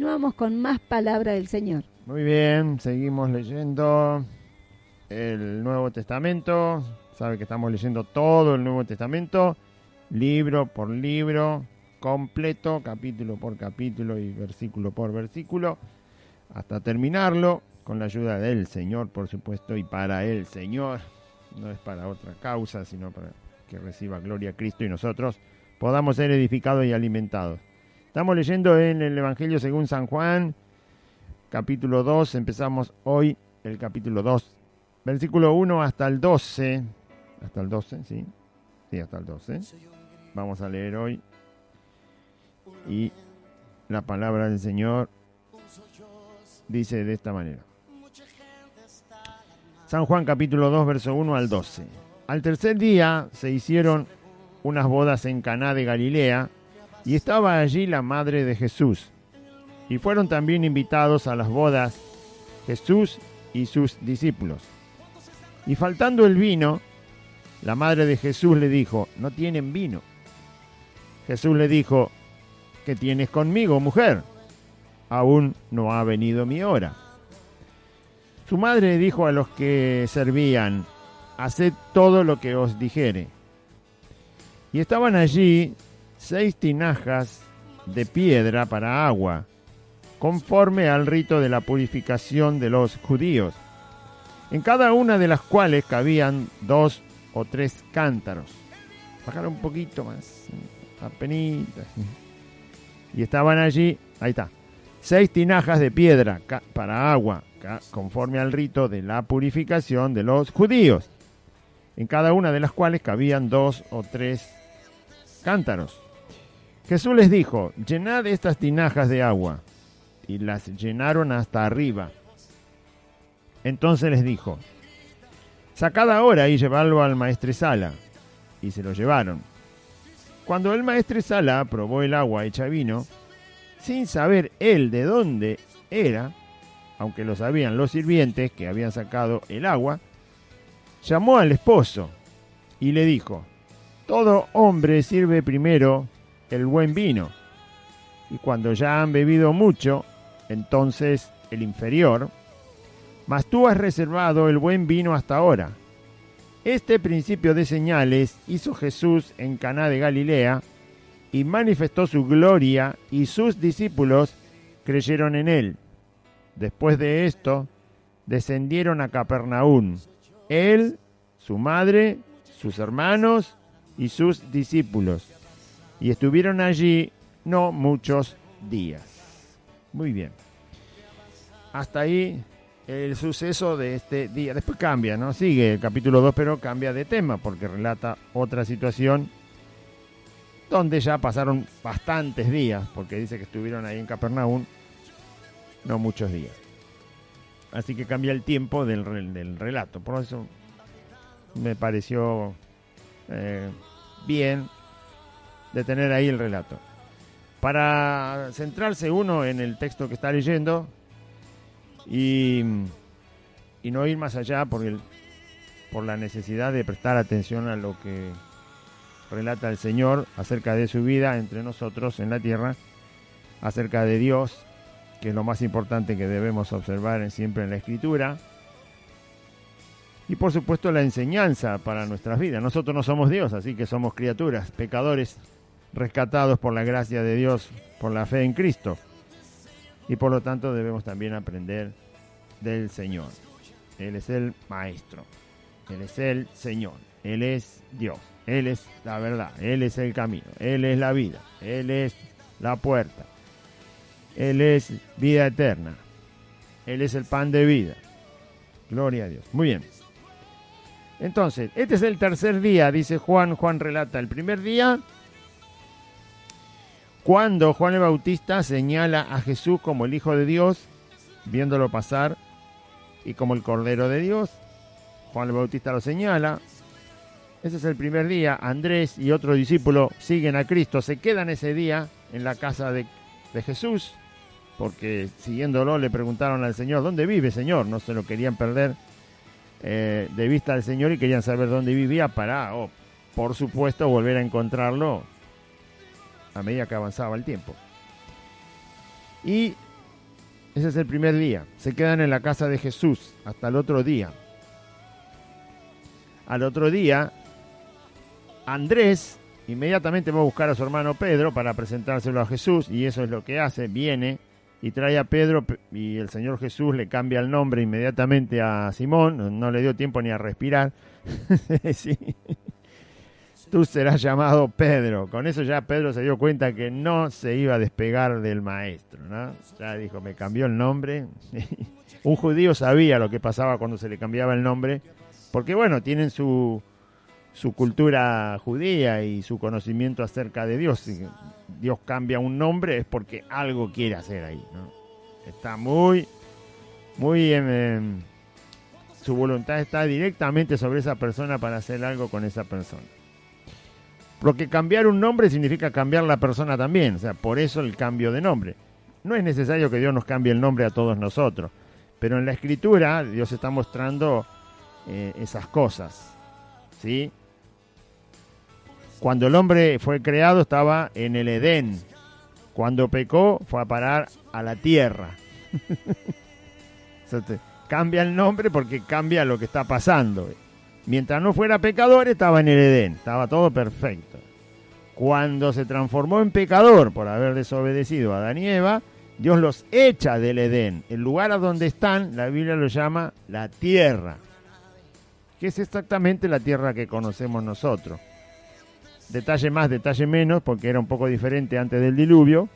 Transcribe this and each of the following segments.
continuamos con más palabra del Señor. Muy bien, seguimos leyendo el Nuevo Testamento. Sabe que estamos leyendo todo el Nuevo Testamento, libro por libro, completo, capítulo por capítulo y versículo por versículo, hasta terminarlo, con la ayuda del Señor, por supuesto, y para el Señor. No es para otra causa, sino para que reciba gloria a Cristo y nosotros podamos ser edificados y alimentados. Estamos leyendo en el Evangelio según San Juan, capítulo 2, empezamos hoy el capítulo 2, versículo 1 hasta el 12. Hasta el 12, ¿sí? Sí, hasta el 12. Vamos a leer hoy. Y la palabra del Señor dice de esta manera. San Juan capítulo 2, verso 1 al 12. Al tercer día se hicieron unas bodas en Caná de Galilea, y estaba allí la madre de Jesús. Y fueron también invitados a las bodas Jesús y sus discípulos. Y faltando el vino, la madre de Jesús le dijo: no tienen vino. Jesús le dijo: ¿qué tienes conmigo, mujer? Aún no ha venido mi hora. Su madre dijo a los que servían: haced todo lo que os dijere. Y estaban allí 6 tinajas de piedra para agua, conforme al rito de la purificación de los judíos, en cada una de las cuales cabían 2 o 3 cántaros. Bajar un poquito más, apenitas. Y estaban allí, ahí está, 6 tinajas de piedra para agua, conforme al rito de la purificación de los judíos, en cada una de las cuales cabían 2 o 3 cántaros. Jesús les dijo: llenad estas tinajas de agua. Y las llenaron hasta arriba. Entonces les dijo: sacad ahora y llevadlo al maestresala. Y se lo llevaron. Cuando el maestresala probó el agua hecha vino, sin saber él de dónde era, aunque lo sabían los sirvientes que habían sacado el agua, llamó al esposo y le dijo: todo hombre sirve primero el buen vino, y cuando ya han bebido mucho, entonces el inferior, mas tú has reservado el buen vino hasta ahora. Este principio de señales hizo Jesús en Caná de Galilea, y manifestó su gloria, y sus discípulos creyeron en él. Después de esto, descendieron a Capernaum, él, su madre, sus hermanos y sus discípulos, y estuvieron allí no muchos días. Muy bien. Hasta ahí el suceso de este día. Después cambia, ¿no? Sigue el capítulo 2, pero cambia de tema porque relata otra situación donde ya pasaron bastantes días, porque dice que estuvieron ahí en Capernaum no muchos días. Así que cambia el tiempo del relato. Por eso me pareció bien de tener ahí el relato. Para centrarse uno en el texto que está leyendo y no ir más allá por la necesidad de prestar atención a lo que relata el Señor acerca de su vida entre nosotros en la tierra, acerca de Dios, que es lo más importante que debemos observar siempre en la Escritura, y por supuesto la enseñanza para nuestras vidas. Nosotros no somos Dios, así que somos criaturas, pecadores, rescatados por la gracia de Dios, por la fe en Cristo, y por lo tanto debemos también aprender del Señor. Él es el Maestro, Él es el Señor, Él es Dios, Él es la verdad, Él es el camino, Él es la vida, Él es la puerta, Él es vida eterna, Él es el pan de vida. Gloria a Dios. Muy bien. Entonces, este es el tercer día, dice Juan. Juan relata el primer día, cuando Juan el Bautista señala a Jesús como el Hijo de Dios, viéndolo pasar, y como el Cordero de Dios. Juan el Bautista lo señala. Ese es el primer día. Andrés y otro discípulo siguen a Cristo, se quedan ese día en la casa de Jesús, porque siguiéndolo le preguntaron al Señor: ¿dónde vive, Señor? No se lo querían perder de vista al Señor y querían saber dónde vivía para, por supuesto, volver a encontrarlo a medida que avanzaba el tiempo. Y Ese es el primer día. Se quedan en la casa de Jesús hasta el otro día. Al otro día, Andrés inmediatamente va a buscar a su hermano Pedro para presentárselo a Jesús, y eso es lo que hace. Viene y trae a Pedro, y el Señor Jesús le cambia el nombre inmediatamente a Simón. No le dio tiempo ni a respirar. Sí. Tú serás llamado Pedro. Con eso ya Pedro se dio cuenta que no se iba a despegar del maestro, ¿no? Ya dijo, me cambió el nombre. Un judío sabía lo que pasaba cuando se le cambiaba el nombre, porque bueno, tienen su cultura judía y su conocimiento acerca de Dios. Si Dios cambia un nombre es porque algo quiere hacer ahí, ¿no? Está muy su voluntad está directamente sobre esa persona para hacer algo con esa persona. Porque cambiar un nombre significa cambiar la persona también. O sea, por eso el cambio de nombre. No es necesario que Dios nos cambie el nombre a todos nosotros, pero en la Escritura Dios está mostrando esas cosas, ¿sí? Cuando el hombre fue creado estaba en el Edén. Cuando pecó fue a parar a la tierra. O sea, cambia el nombre porque cambia lo que está pasando. Mientras no fuera pecador estaba en el Edén, estaba todo perfecto. Cuando se transformó en pecador por haber desobedecido a Adán y Eva, Dios los echa del Edén. El lugar a donde están, la Biblia lo llama la tierra, que es exactamente la tierra que conocemos nosotros. Detalle más, detalle menos, porque era un poco diferente antes del diluvio,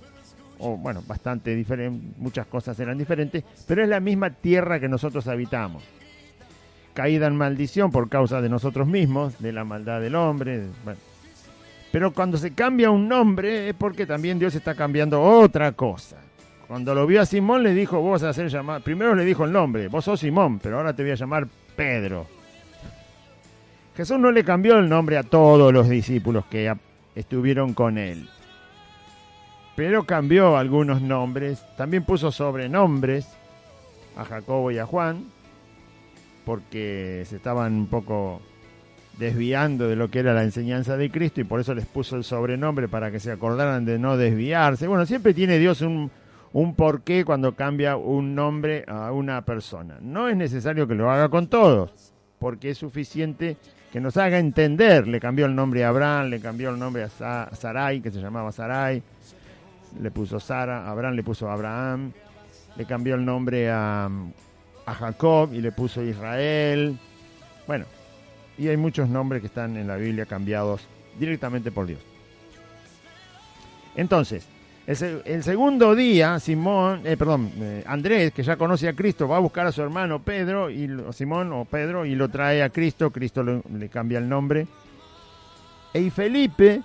o bueno, bastante diferente, muchas cosas eran diferentes, pero es la misma tierra que nosotros habitamos. Caída en maldición por causa de nosotros mismos, de la maldad del hombre. Bueno. Pero cuando se cambia un nombre es porque también Dios está cambiando otra cosa. Cuando lo vio a Simón le dijo, vos vas a ser llamado, primero le dijo el nombre, vos sos Simón, pero ahora te voy a llamar Pedro. Jesús no le cambió el nombre a todos los discípulos que estuvieron con él, pero cambió algunos nombres, también puso sobrenombres a Jacobo y a Juan, porque se estaban un poco desviando de lo que era la enseñanza de Cristo, y por eso les puso el sobrenombre para que se acordaran de no desviarse. Bueno, siempre tiene Dios un porqué cuando cambia un nombre a una persona. No es necesario que lo haga con todos, porque es suficiente que nos haga entender. Le cambió el nombre a Abraham, le cambió el nombre a Sarai, que se llamaba Sarai, le puso Sara, Abraham le puso Abraham, le cambió el nombre a Jacob y le puso Israel. Bueno, y hay muchos nombres que están en la Biblia cambiados directamente por Dios. Entonces, el segundo día, Andrés, que ya conoce a Cristo, va a buscar a su hermano Pedro, Simón o Pedro, y lo trae a Cristo. Cristo le cambia el nombre. Y Felipe,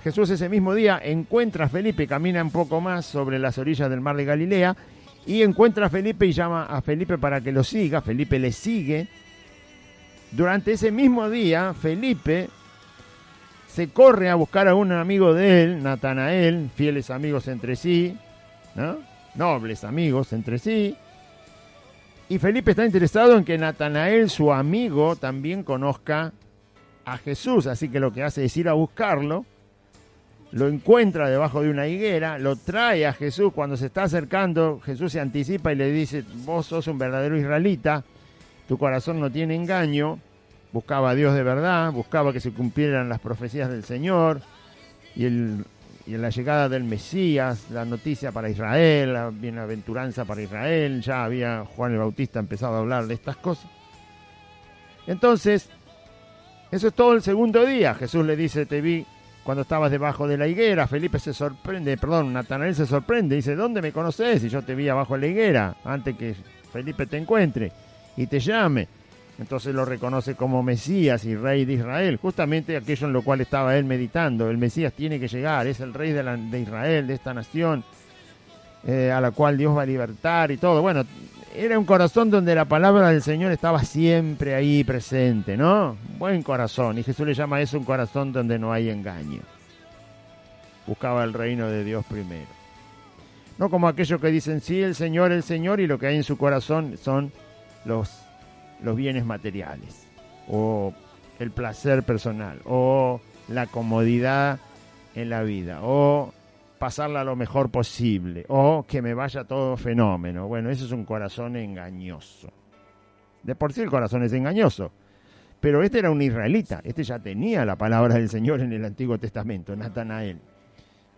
Jesús ese mismo día encuentra a Felipe, camina un poco más sobre las orillas del mar de Galilea, y encuentra a Felipe y llama a Felipe para que lo siga. Felipe le sigue. Durante ese mismo día, Felipe se corre a buscar a un amigo de él, Natanael, fieles amigos entre sí, ¿no? Nobles amigos entre sí. Y Felipe está interesado en que Natanael, su amigo, también conozca a Jesús. Así que lo que hace es ir a buscarlo. Lo encuentra debajo de una higuera, lo trae a Jesús. Cuando se está acercando, Jesús se anticipa y le dice, vos sos un verdadero israelita, tu corazón no tiene engaño. Buscaba a Dios de verdad, buscaba que se cumplieran las profecías del Señor y en la llegada del Mesías, la noticia para Israel, la bienaventuranza para Israel. Ya había Juan el Bautista empezado a hablar de estas cosas. Entonces, eso es todo el segundo día. Jesús le dice, te vi cuando estabas debajo de la higuera. Natanael se sorprende, dice, ¿dónde me conoces? Y yo te vi abajo de la higuera, antes que Felipe te encuentre y te llame. Entonces lo reconoce como Mesías y Rey de Israel, justamente aquello en lo cual estaba él meditando. El Mesías tiene que llegar, es el Rey de Israel, de esta nación, a la cual Dios va a libertar y todo. Bueno, era un corazón donde la palabra del Señor estaba siempre ahí presente, ¿no? Buen corazón, y Jesús le llama a eso un corazón donde no hay engaño. Buscaba el reino de Dios primero. No como aquellos que dicen, sí, el Señor, y lo que hay en su corazón son los bienes materiales, o el placer personal, o la comodidad en la vida, o pasarla lo mejor posible o que me vaya todo fenómeno. Bueno, eso es un corazón engañoso. De por sí el corazón es engañoso. Pero este era un israelita, este ya tenía la palabra del Señor en el Antiguo Testamento, Natanael.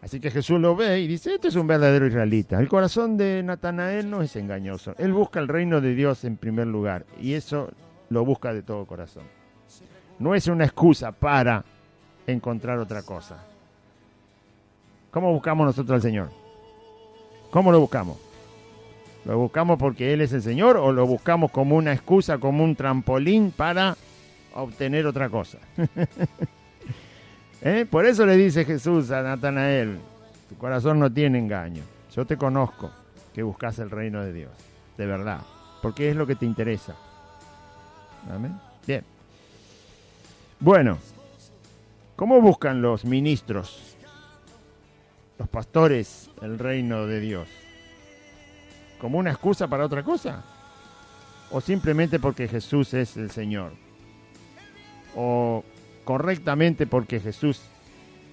Así que Jesús lo ve y dice, este es un verdadero israelita. El corazón de Natanael no es engañoso. Él busca el reino de Dios en primer lugar y eso lo busca de todo corazón. No es una excusa para encontrar otra cosa. ¿Cómo buscamos nosotros al Señor? ¿Cómo lo buscamos? ¿Lo buscamos porque Él es el Señor o lo buscamos como una excusa, como un trampolín para obtener otra cosa? Por eso le dice Jesús a Natanael, tu corazón no tiene engaño. Yo te conozco que buscas el reino de Dios, de verdad, porque es lo que te interesa. ¿Amén? Bien. Bueno, ¿cómo buscan los ministros, los pastores, el reino de Dios? ¿Como una excusa para otra cosa? ¿O simplemente porque Jesús es el Señor? ¿O correctamente porque Jesús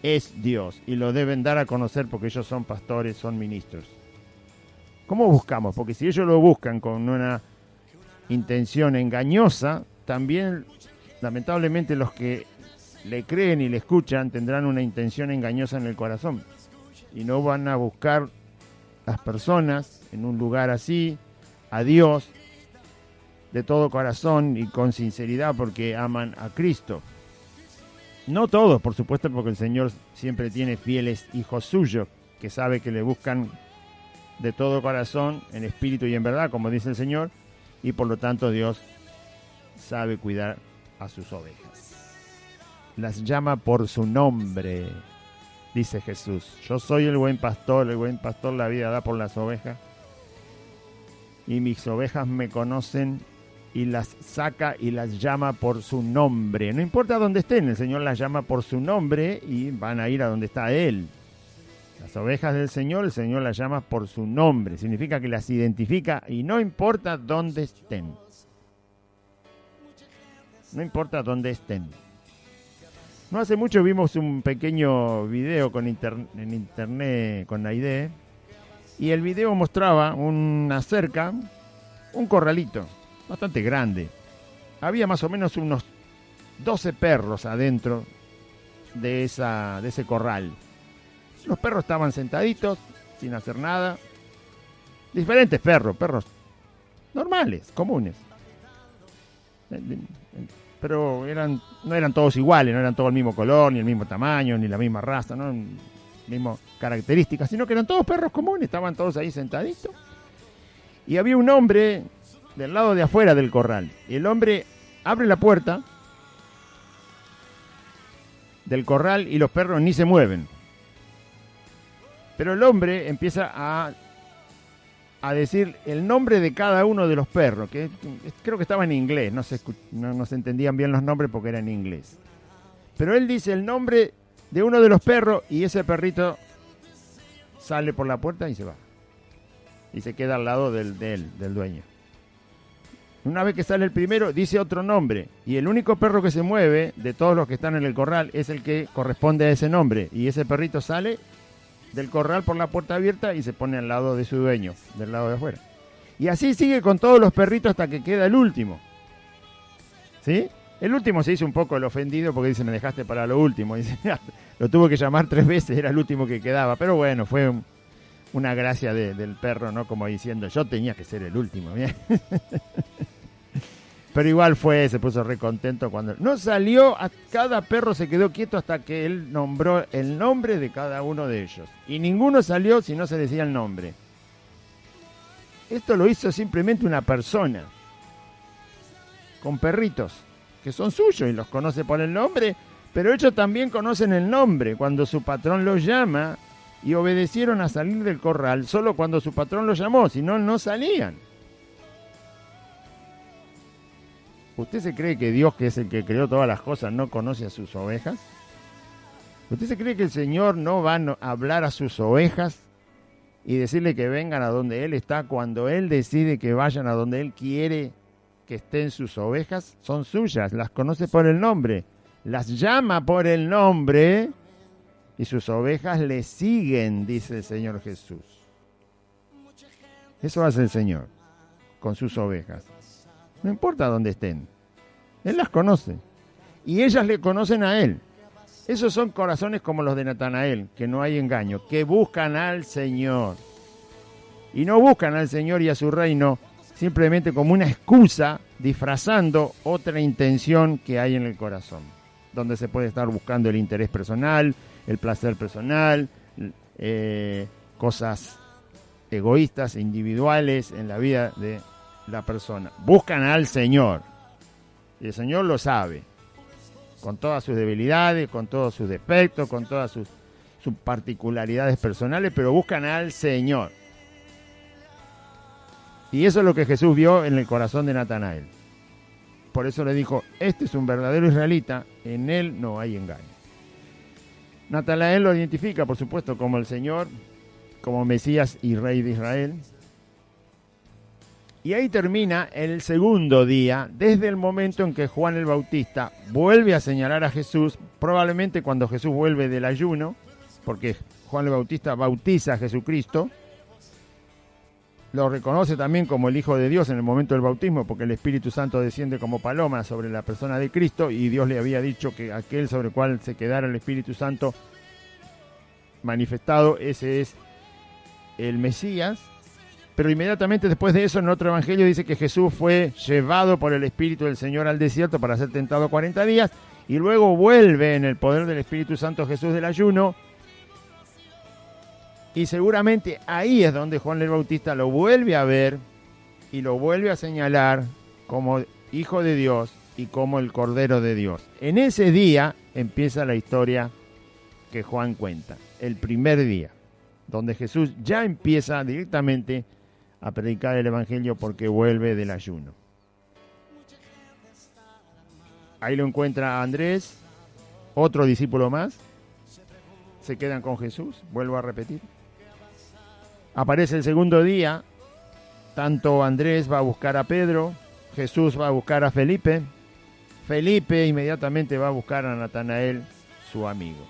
es Dios y lo deben dar a conocer porque ellos son pastores, son ministros? ¿Cómo buscamos? Porque si ellos lo buscan con una intención engañosa, también lamentablemente los que le creen y le escuchan tendrán una intención engañosa en el corazón y no van a buscar las personas en un lugar así, a Dios, de todo corazón y con sinceridad porque aman a Cristo. No todos, por supuesto, porque el Señor siempre tiene fieles hijos suyos que sabe que le buscan de todo corazón, en espíritu y en verdad, como dice el Señor, y por lo tanto Dios sabe cuidar a sus ovejas. Las llama por su nombre, dice Jesús. Yo soy el buen pastor la vida da por las ovejas, y mis ovejas me conocen y las saca y las llama por su nombre. No importa dónde estén, el Señor las llama por su nombre y van a ir a donde está Él. Las ovejas del Señor, el Señor las llama por su nombre. Significa que las identifica y no importa dónde estén. No importa dónde estén. No hace mucho vimos un pequeño video en internet con Aide y el video mostraba una cerca, un corralito bastante grande. Había más o menos unos 12 perros adentro de ese corral. Los perros estaban sentaditos, sin hacer nada. Diferentes perros normales, comunes. Pero no eran todos iguales, no eran todos el mismo color, ni el mismo tamaño, ni la misma raza, no mismas características, sino que eran todos perros comunes, estaban todos ahí sentaditos. Y había un hombre del lado de afuera del corral. Y el hombre abre la puerta del corral y los perros ni se mueven. Pero el hombre empieza a decir el nombre de cada uno de los perros, que creo que estaba en inglés, no se entendían bien los nombres porque era en inglés. Pero él dice el nombre de uno de los perros y ese perrito sale por la puerta y se va. Y se queda al lado del dueño. Una vez que sale el primero, dice otro nombre. Y el único perro que se mueve de todos los que están en el corral es el que corresponde a ese nombre. Y ese perrito sale del corral por la puerta abierta y se pone al lado de su dueño, del lado de afuera. Y así sigue con todos los perritos hasta que queda el último. ¿Sí? El último se hizo un poco el ofendido porque dice, me dejaste para lo último. Dice, lo tuvo que llamar 3 veces, era el último que quedaba. Pero bueno, fue una gracia del perro, ¿no? Como diciendo, yo tenía que ser el último. Pero igual se puso re contento cuando no salió, cada perro se quedó quieto hasta que él nombró el nombre de cada uno de ellos. Y ninguno salió si no se decía el nombre. Esto lo hizo simplemente una persona, con perritos, que son suyos y los conoce por el nombre, pero ellos también conocen el nombre cuando su patrón los llama y obedecieron a salir del corral solo cuando su patrón los llamó, si no, no salían. ¿Usted se cree que Dios, que es el que creó todas las cosas, no conoce a sus ovejas? ¿Usted se cree que el Señor no va a hablar a sus ovejas y decirle que vengan a donde Él está cuando Él decide que vayan a donde Él quiere que estén sus ovejas? Son suyas, las conoce por el nombre, las llama por el nombre y sus ovejas le siguen, dice el Señor Jesús. Eso hace el Señor con sus ovejas. No importa dónde estén, Él las conoce y ellas le conocen a Él. Esos son corazones como los de Natanael, que no hay engaño, que buscan al Señor. Y no buscan al Señor y a su reino simplemente como una excusa, disfrazando otra intención que hay en el corazón, donde se puede estar buscando el interés personal, el placer personal, cosas egoístas, individuales en la vida de la persona. Buscan al Señor y el Señor lo sabe, con todas sus debilidades, con todos sus defectos, con todas sus particularidades personales, pero buscan al Señor. Y eso es lo que Jesús vio en el corazón de Natanael. Por eso le dijo, este es un verdadero israelita, en él no hay engaño. Natanael lo identifica, por supuesto, como el Señor, como Mesías y Rey de Israel. Y ahí termina el segundo día, desde el momento en que Juan el Bautista vuelve a señalar a Jesús, probablemente cuando Jesús vuelve del ayuno, porque Juan el Bautista bautiza a Jesucristo, lo reconoce también como el Hijo de Dios en el momento del bautismo, porque el Espíritu Santo desciende como paloma sobre la persona de Cristo, y Dios le había dicho que aquel sobre el cual se quedara el Espíritu Santo manifestado, ese es el Mesías. Pero inmediatamente después de eso, en otro evangelio dice que Jesús fue llevado por el Espíritu del Señor al desierto para ser tentado 40 días, y luego vuelve en el poder del Espíritu Santo Jesús del ayuno, y seguramente ahí es donde Juan el Bautista lo vuelve a ver y lo vuelve a señalar como Hijo de Dios y como el Cordero de Dios. En ese día empieza la historia que Juan cuenta, el primer día, donde Jesús ya empieza directamente a predicar el Evangelio porque vuelve del ayuno. Ahí lo encuentra Andrés, otro discípulo más. Se quedan con Jesús, vuelvo a repetir. Aparece el segundo día, tanto Andrés va a buscar a Pedro, Jesús va a buscar a Felipe, Felipe inmediatamente va a buscar a Natanael, su amigo.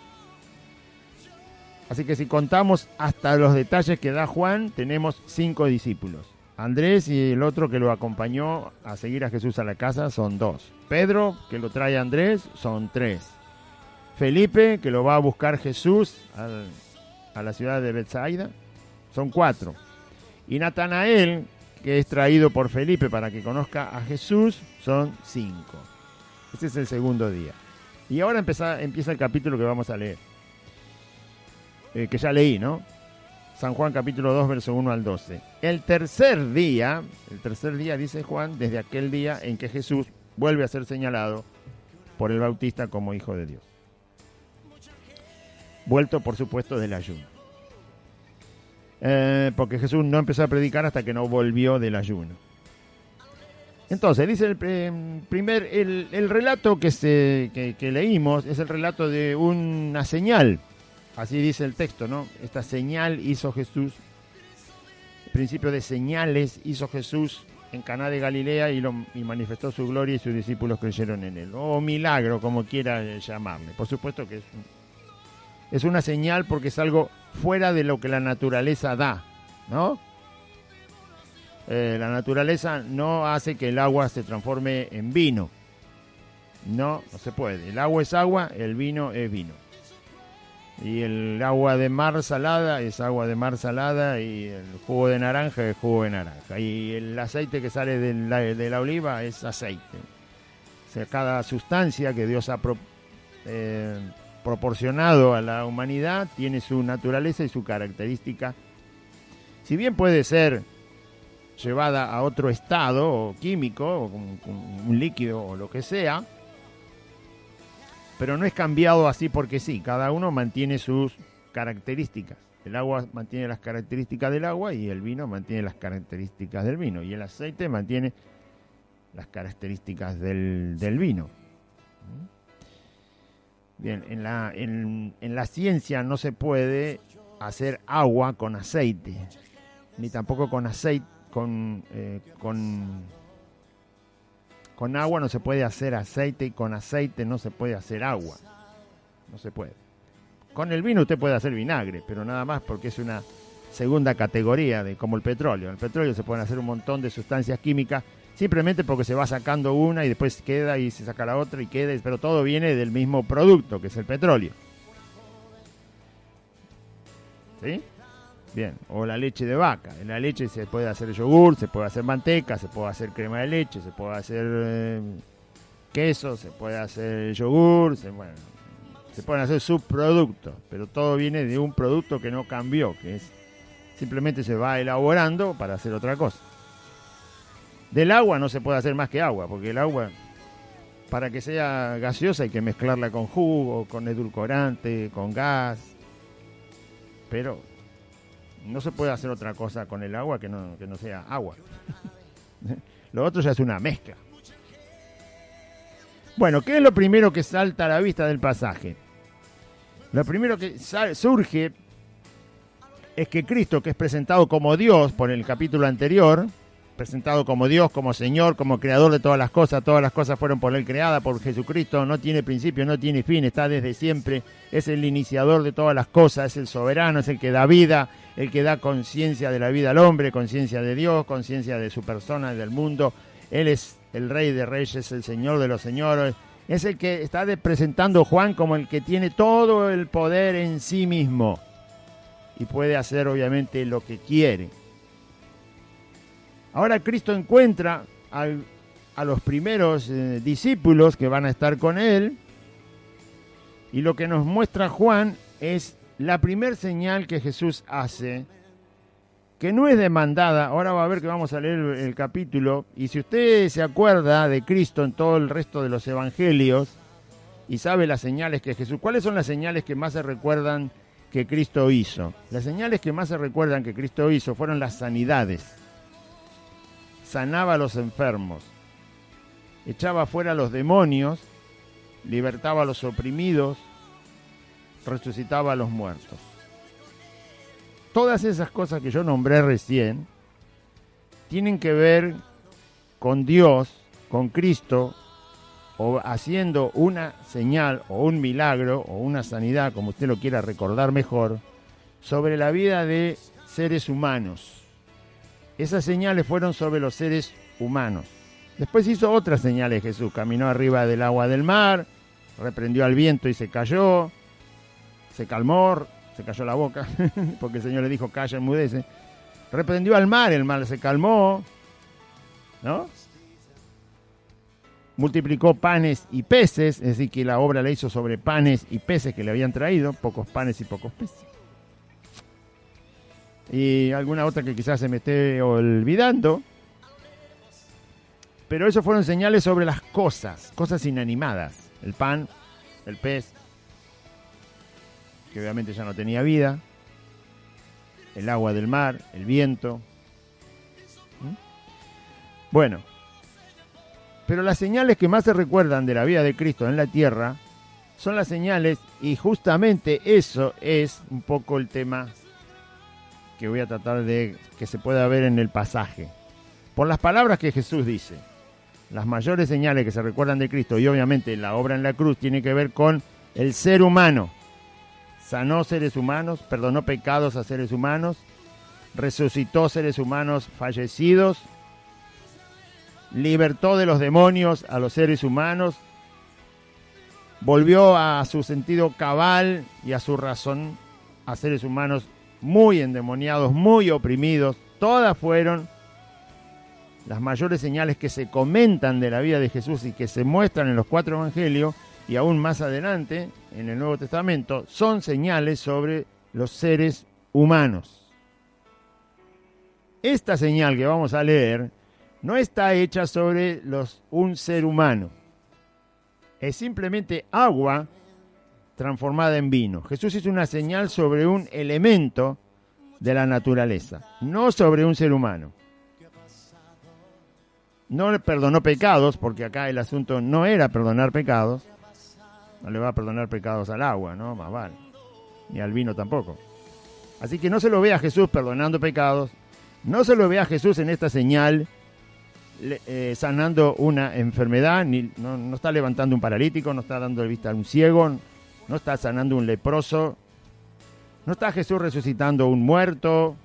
Así que si contamos hasta los detalles que da Juan, tenemos 5 discípulos. Andrés y el otro que lo acompañó a seguir a Jesús a la casa son 2. Pedro, que lo trae a Andrés, son 3. Felipe, que lo va a buscar Jesús a la ciudad de Betsaida, son 4. Y Natanael, que es traído por Felipe para que conozca a Jesús, son 5. Este es el segundo día. Y ahora empieza el capítulo que vamos a leer. Que ya leí, ¿no? San Juan capítulo 2, verso 1 al 12. El tercer día, dice Juan, desde aquel día en que Jesús vuelve a ser señalado por el Bautista como Hijo de Dios. Vuelto, por supuesto, del ayuno. Porque Jesús no empezó a predicar hasta que no volvió del ayuno. Entonces, dice el relato que leímos, es el relato de una señal. Así dice el texto, ¿no? Esta señal hizo Jesús, el principio de señales hizo Jesús en Caná de Galilea y manifestó su gloria y sus discípulos creyeron en él. O milagro, como quiera llamarle. Por supuesto que es una señal porque es algo fuera de lo que la naturaleza da, ¿no? La naturaleza no hace que el agua se transforme en vino. No se puede. El agua es agua, el vino es vino. Y el agua de mar salada es agua de mar salada y el jugo de naranja es jugo de naranja. Y el aceite que sale de la oliva es aceite. O sea, cada sustancia que Dios ha proporcionado a la humanidad tiene su naturaleza y su característica. Si bien puede ser llevada a otro estado o químico, o con un líquido o lo que sea, pero no es cambiado así porque sí, cada uno mantiene sus características. El agua mantiene las características del agua y el vino mantiene las características del vino y el aceite mantiene las características del vino. Bien, en la ciencia no se puede hacer agua con aceite, ni tampoco con aceite, con agua no se puede hacer aceite y con aceite no se puede hacer agua. No se puede. Con el vino usted puede hacer vinagre, pero nada más porque es una segunda categoría, como el petróleo. En el petróleo se pueden hacer un montón de sustancias químicas, simplemente porque se va sacando una y después queda y se saca la otra y queda, pero todo viene del mismo producto, que es el petróleo. ¿Sí? Bien, o la leche de vaca. En la leche se puede hacer yogur, se puede hacer manteca, se puede hacer crema de leche, se puede hacer queso, se puede hacer yogur, se pueden hacer subproductos, pero todo viene de un producto que no cambió, que es simplemente se va elaborando para hacer otra cosa. Del agua no se puede hacer más que agua, porque el agua, para que sea gaseosa, hay que mezclarla con jugo, con edulcorante, con gas, pero no se puede hacer otra cosa con el agua que no sea agua. Lo otro ya es una mezcla. Bueno, ¿qué es lo primero que salta a la vista del pasaje? Lo primero que surge es que Cristo, que es presentado como Dios por el capítulo anterior, presentado como Dios, como Señor, como Creador de todas las cosas fueron por Él creadas, por Jesucristo, no tiene principio, no tiene fin, está desde siempre, es el iniciador de todas las cosas, es el soberano, es el que da vida, el que da conciencia de la vida al hombre, conciencia de Dios, conciencia de su persona, del mundo. Él es el Rey de Reyes, el Señor de los Señores, es el que está presentando Juan como el que tiene todo el poder en sí mismo y puede hacer obviamente lo que quiere. Ahora Cristo encuentra a los primeros discípulos que van a estar con Él, y lo que nos muestra Juan es la primer señal que Jesús hace, que no es demandada. Ahora va a ver que vamos a leer el capítulo, y si usted se acuerda de Cristo en todo el resto de los evangelios y sabe las señales que Jesús... ¿Cuáles son las señales que más se recuerdan que Cristo hizo? Las señales que más se recuerdan que Cristo hizo fueron las sanidades. Sanaba a los enfermos, echaba fuera a los demonios, libertaba a los oprimidos, resucitaba a los muertos. Todas esas cosas que yo nombré recién tienen que ver con Dios, con Cristo, o haciendo una señal o un milagro o una sanidad, como usted lo quiera recordar mejor, sobre la vida de seres humanos. Esas señales fueron sobre los seres humanos. Después hizo otras señales Jesús. Caminó arriba del agua del mar, reprendió al viento y se cayó, se calmó, se cayó la boca, porque el Señor le dijo, calla, enmudece. Reprendió al mar, el mar se calmó, ¿no? Multiplicó panes y peces, es decir, que la obra la hizo sobre panes y peces que le habían traído, pocos panes y pocos peces. Y alguna otra que quizás se me esté olvidando, pero eso fueron señales sobre las cosas inanimadas, el pan, el pez, que obviamente ya no tenía vida, el agua del mar, el viento. Bueno, pero las señales que más se recuerdan de la vida de Cristo en la tierra son las señales, y justamente eso es un poco el tema que voy a tratar de que se pueda ver en el pasaje. Por las palabras que Jesús dice, las mayores señales que se recuerdan de Cristo, y obviamente la obra en la cruz, tiene que ver con el ser humano. Sanó seres humanos, perdonó pecados a seres humanos, resucitó seres humanos fallecidos, libertó de los demonios a los seres humanos, volvió a su sentido cabal y a su razón a seres humanos muy endemoniados, muy oprimidos. Todas fueron las mayores señales que se comentan de la vida de Jesús y que se muestran en los 4 evangelios, y aún más adelante en el Nuevo Testamento, son señales sobre los seres humanos. Esta señal que vamos a leer no está hecha sobre un ser humano. Es simplemente agua transformada en vino. Jesús hizo una señal sobre un elemento de la naturaleza, no sobre un ser humano. No le perdonó pecados, porque acá el asunto no era perdonar pecados. No le va a perdonar pecados al agua, ¿no? Más vale. Ni al vino tampoco. Así que no se lo ve a Jesús perdonando pecados. No se lo ve a Jesús en esta señal sanando una enfermedad. No está levantando un paralítico, no está dando vista a un ciego, no está sanando un leproso, No está Jesús resucitando un muerto,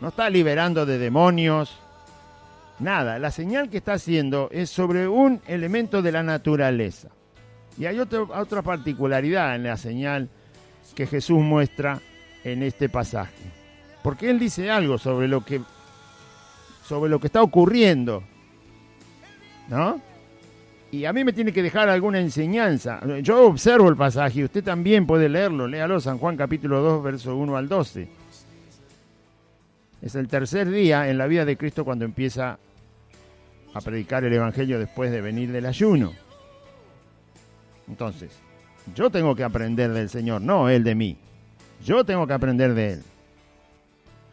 no está liberando de demonios, nada. La señal que está haciendo es sobre un elemento de la naturaleza. Y hay otra particularidad en la señal que Jesús muestra en este pasaje. Porque Él dice algo sobre lo que está ocurriendo, ¿no? Y a mí me tiene que dejar alguna enseñanza. Yo observo el pasaje, usted también puede leerlo. Léalo, San Juan capítulo 2, verso 1 al 12. Es el tercer día en la vida de Cristo cuando empieza a predicar el Evangelio después de venir del ayuno. Entonces, yo tengo que aprender del Señor, no Él de mí. Yo tengo que aprender de Él.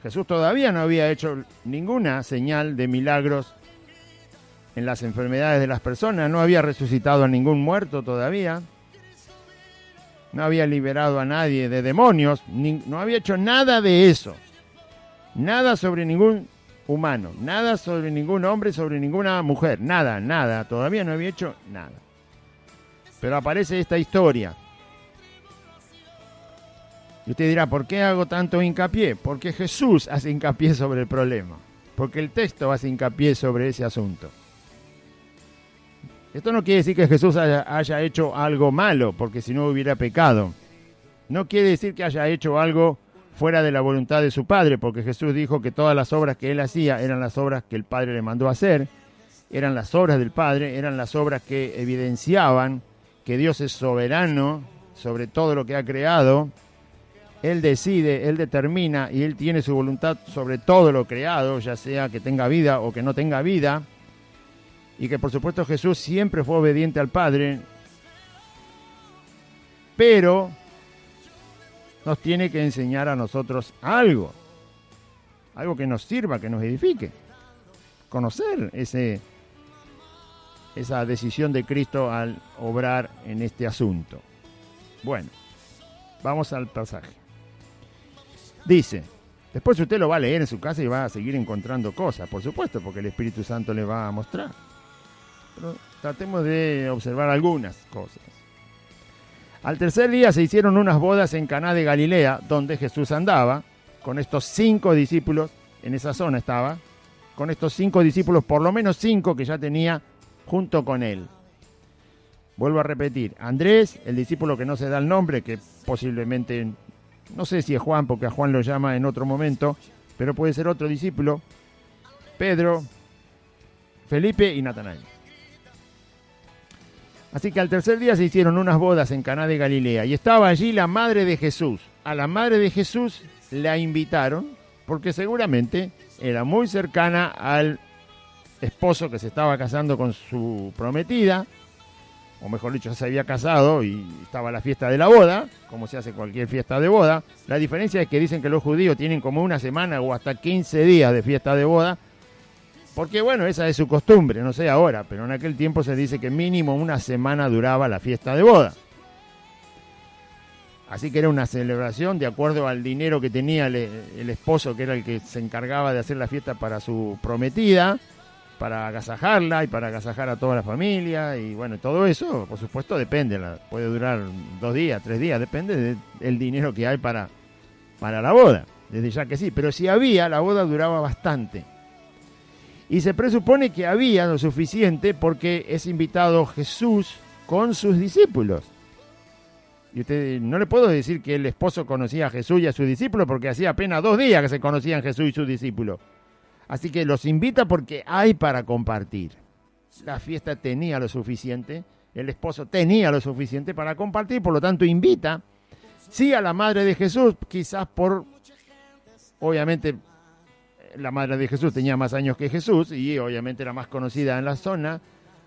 Jesús todavía no había hecho ninguna señal de milagros en las enfermedades de las personas, no había resucitado a ningún muerto todavía, no había liberado a nadie de demonios, no había hecho nada de eso. Nada sobre ningún humano, nada sobre ningún hombre, sobre ninguna mujer, nada, todavía no había hecho nada. Pero aparece esta historia. Y usted dirá, ¿por qué hago tanto hincapié? Porque Jesús hace hincapié sobre el problema. Porque el texto hace hincapié sobre ese asunto. Esto no quiere decir que Jesús haya hecho algo malo, porque si no hubiera pecado. No quiere decir que haya hecho algo fuera de la voluntad de su Padre, porque Jesús dijo que todas las obras que Él hacía eran las obras que el Padre le mandó a hacer, eran las obras del Padre, eran las obras que evidenciaban que Dios es soberano sobre todo lo que ha creado. Él decide, Él determina y Él tiene su voluntad sobre todo lo creado, ya sea que tenga vida o que no tenga vida. Y que por supuesto Jesús siempre fue obediente al Padre, pero nos tiene que enseñar a nosotros algo que nos sirva, que nos edifique. Conocer esa decisión de Cristo al obrar en este asunto. Bueno, vamos al pasaje. Dice, después usted lo va a leer en su casa y va a seguir encontrando cosas, por supuesto, porque el Espíritu Santo le va a mostrar. Pero tratemos de observar algunas cosas. Al tercer día se hicieron unas bodas en Caná de Galilea, donde Jesús andaba, con estos 5 discípulos, en esa zona estaba, con estos 5 discípulos, por lo menos 5 que ya tenía junto con él. Vuelvo a repetir, Andrés, el discípulo que no se da el nombre, que posiblemente, no sé si es Juan, porque a Juan lo llama en otro momento, pero puede ser otro discípulo, Pedro, Felipe y Natanael. Así que al tercer día se hicieron unas bodas en Caná de Galilea y estaba allí la madre de Jesús. A la madre de Jesús la invitaron porque seguramente era muy cercana al esposo que se estaba casando con su prometida, o mejor dicho, ya se había casado y estaba la fiesta de la boda, como se hace cualquier fiesta de boda. La diferencia es que dicen que los judíos tienen como una semana o hasta 15 días de fiesta de boda, porque bueno, esa es su costumbre, no sé ahora, pero en aquel tiempo se dice que mínimo una semana duraba la fiesta de boda. Así que era una celebración de acuerdo al dinero que tenía el esposo, que era el que se encargaba de hacer la fiesta para su prometida, para agasajarla y para agasajar a toda la familia. Y bueno, todo eso, por supuesto, depende. Puede durar 2 días, 3 días, depende del dinero que hay para la boda. Desde ya que sí, pero si había, la boda duraba bastante. Y se presupone que había lo suficiente porque es invitado Jesús con sus discípulos. Y usted no le puedo decir que el esposo conocía a Jesús y a sus discípulos porque hacía apenas 2 días que se conocían Jesús y sus discípulos. Así que los invita porque hay para compartir. La fiesta tenía lo suficiente, el esposo tenía lo suficiente para compartir, por lo tanto invita, sí, a la madre de Jesús, quizás obviamente, la madre de Jesús tenía más años que Jesús y obviamente era más conocida en la zona,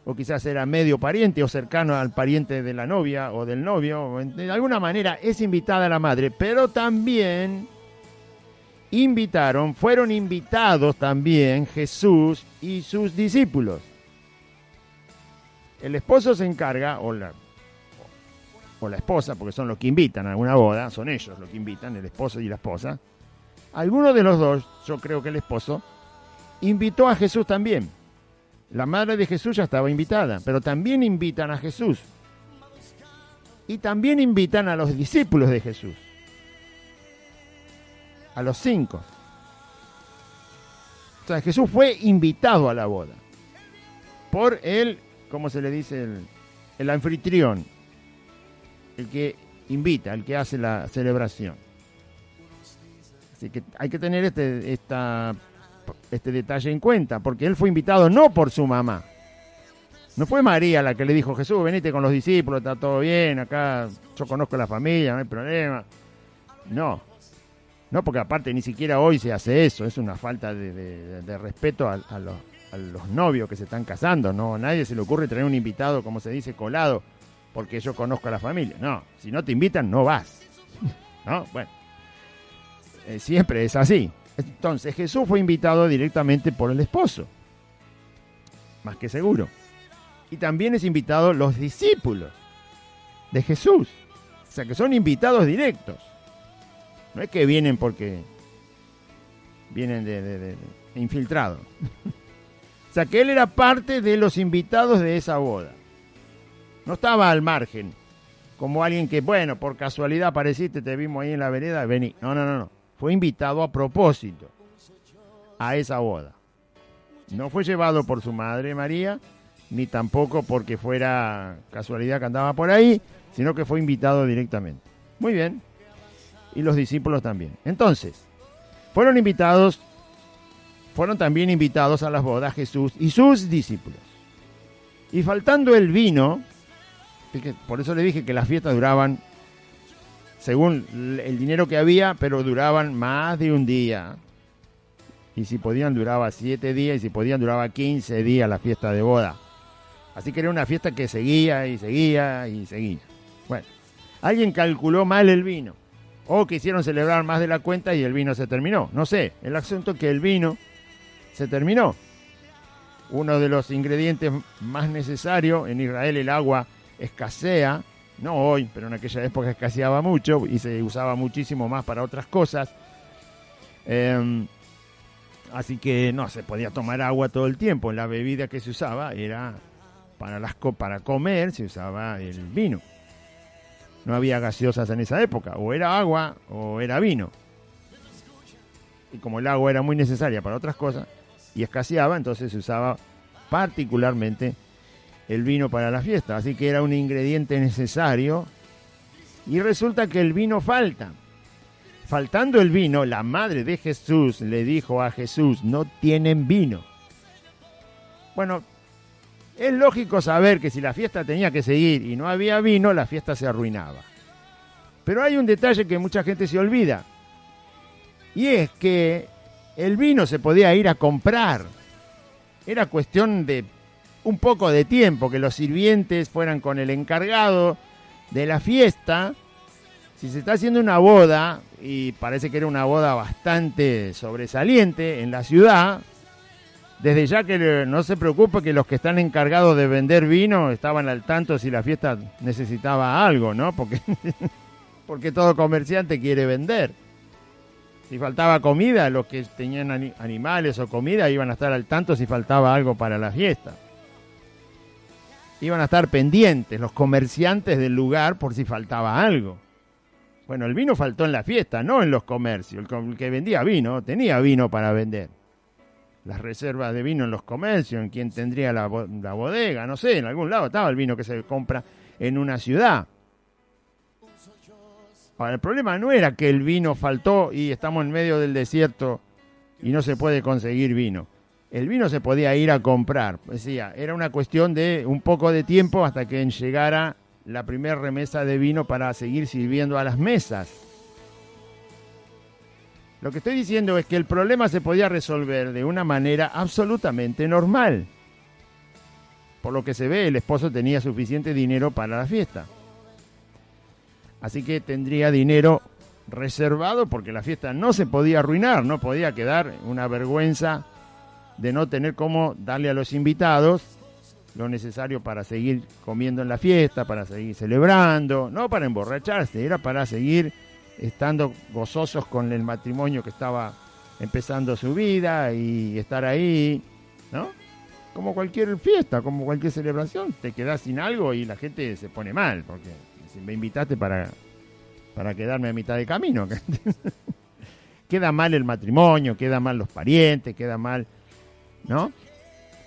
o quizás era medio pariente o cercano al pariente de la novia o del novio, o de alguna manera es invitada a la madre, pero también fueron invitados también Jesús y sus discípulos. El esposo se encarga, o la esposa, porque son los que invitan a alguna boda, son ellos los que invitan, el esposo y la esposa. Alguno de los dos, yo creo que el esposo, invitó a Jesús también. La madre de Jesús ya estaba invitada, pero también invitan a Jesús. Y también invitan a los discípulos de Jesús. a los 5. O sea, Jesús fue invitado a la boda por el, ¿cómo se le dice? El anfitrión, el que invita, el que hace la celebración. Así que hay que tener este detalle en cuenta, porque él fue invitado no por su mamá. No fue María la que le dijo, Jesús, venite con los discípulos, está todo bien, acá yo conozco la familia, no hay problema. No, porque aparte ni siquiera hoy se hace eso, es una falta de respeto a los novios que se están casando. No, a nadie se le ocurre traer un invitado, como se dice, colado, porque yo conozco a la familia. No, si no te invitan, no vas. ¿No? Bueno, siempre es así. Entonces Jesús fue invitado directamente por el esposo, más que seguro. Y también es invitado los discípulos de Jesús. O sea que son invitados directos. No es que vienen porque vienen de infiltrados. O sea que él era parte de los invitados de esa boda. No estaba al margen, como alguien que, bueno, por casualidad apareciste, te vimos ahí en la vereda, vení. No. Fue invitado a propósito a esa boda. No fue llevado por su madre María, ni tampoco porque fuera casualidad que andaba por ahí, sino que fue invitado directamente. Muy bien. Y los discípulos también. Entonces, fueron también invitados a las bodas Jesús y sus discípulos. Y faltando el vino, por eso le dije que las fiestas duraban, según el dinero que había, pero duraban más de un día. Y si podían duraba 7 días, y si podían duraba 15 días la fiesta de boda. Así que era una fiesta que seguía y seguía y seguía. Bueno, alguien calculó mal el vino, o quisieron celebrar más de la cuenta y el vino se terminó. No sé, el asunto es que el vino se terminó. Uno de los ingredientes más necesarios, en Israel el agua escasea, no hoy, pero en aquella época escaseaba mucho y se usaba muchísimo más para otras cosas. Así que no se podía tomar agua todo el tiempo. La bebida que se usaba era para comer, se usaba el vino. No había gaseosas en esa época, o era agua o era vino. Y como el agua era muy necesaria para otras cosas y escaseaba, entonces se usaba particularmente el vino para la fiesta. Así que era un ingrediente necesario y resulta que el vino falta. Faltando el vino, la madre de Jesús le dijo a Jesús, no tienen vino. Bueno, es lógico saber que si la fiesta tenía que seguir y no había vino, la fiesta se arruinaba. Pero hay un detalle que mucha gente se olvida. Y es que el vino se podía ir a comprar. Era cuestión de un poco de tiempo, que los sirvientes fueran con el encargado de la fiesta. Si se está haciendo una boda, y parece que era una boda bastante sobresaliente en la ciudad, desde ya que no se preocupe que los que están encargados de vender vino estaban al tanto si la fiesta necesitaba algo, ¿no? Porque todo comerciante quiere vender. Si faltaba comida, los que tenían animales o comida iban a estar al tanto si faltaba algo para la fiesta. Iban a estar pendientes los comerciantes del lugar por si faltaba algo. Bueno, el vino faltó en la fiesta, no en los comercios. El que vendía vino tenía vino para vender. Las reservas de vino en los comercios, en quien tendría la bodega, no sé, en algún lado estaba el vino que se compra en una ciudad. Ahora, el problema no era que el vino faltó y estamos en medio del desierto y no se puede conseguir vino. El vino se podía ir a comprar. Decía, era una cuestión de un poco de tiempo hasta que llegara la primera remesa de vino para seguir sirviendo a las mesas. Lo que estoy diciendo es que el problema se podía resolver de una manera absolutamente normal. Por lo que se ve, el esposo tenía suficiente dinero para la fiesta. Así que tendría dinero reservado porque la fiesta no se podía arruinar, no podía quedar una vergüenza de no tener cómo darle a los invitados lo necesario para seguir comiendo en la fiesta, para seguir celebrando, no para emborracharse, era para seguir estando gozosos con el matrimonio que estaba empezando su vida y estar ahí, ¿no? Como cualquier fiesta, como cualquier celebración, te quedás sin algo y la gente se pone mal, porque si me invitaste para quedarme a mitad de camino. queda mal el matrimonio, queda mal los parientes, queda mal, ¿no?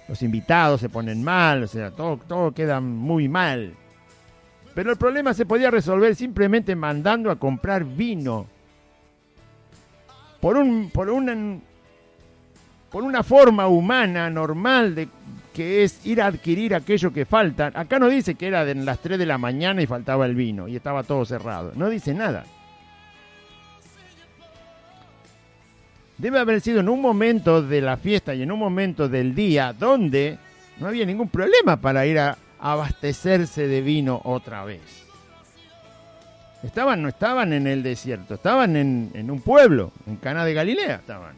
Los invitados se ponen mal, o sea, todo queda muy mal. Pero el problema se podía resolver simplemente mandando a comprar vino. Por una forma humana, normal, que es ir a adquirir aquello que falta. Acá no dice que era de las 3 de la mañana y faltaba el vino y estaba todo cerrado. No dice nada. Debe haber sido en un momento de la fiesta y en un momento del día donde no había ningún problema para ir a abastecerse de vino otra vez. No estaban en el desierto, estaban en un pueblo, en Caná de Galilea estaban.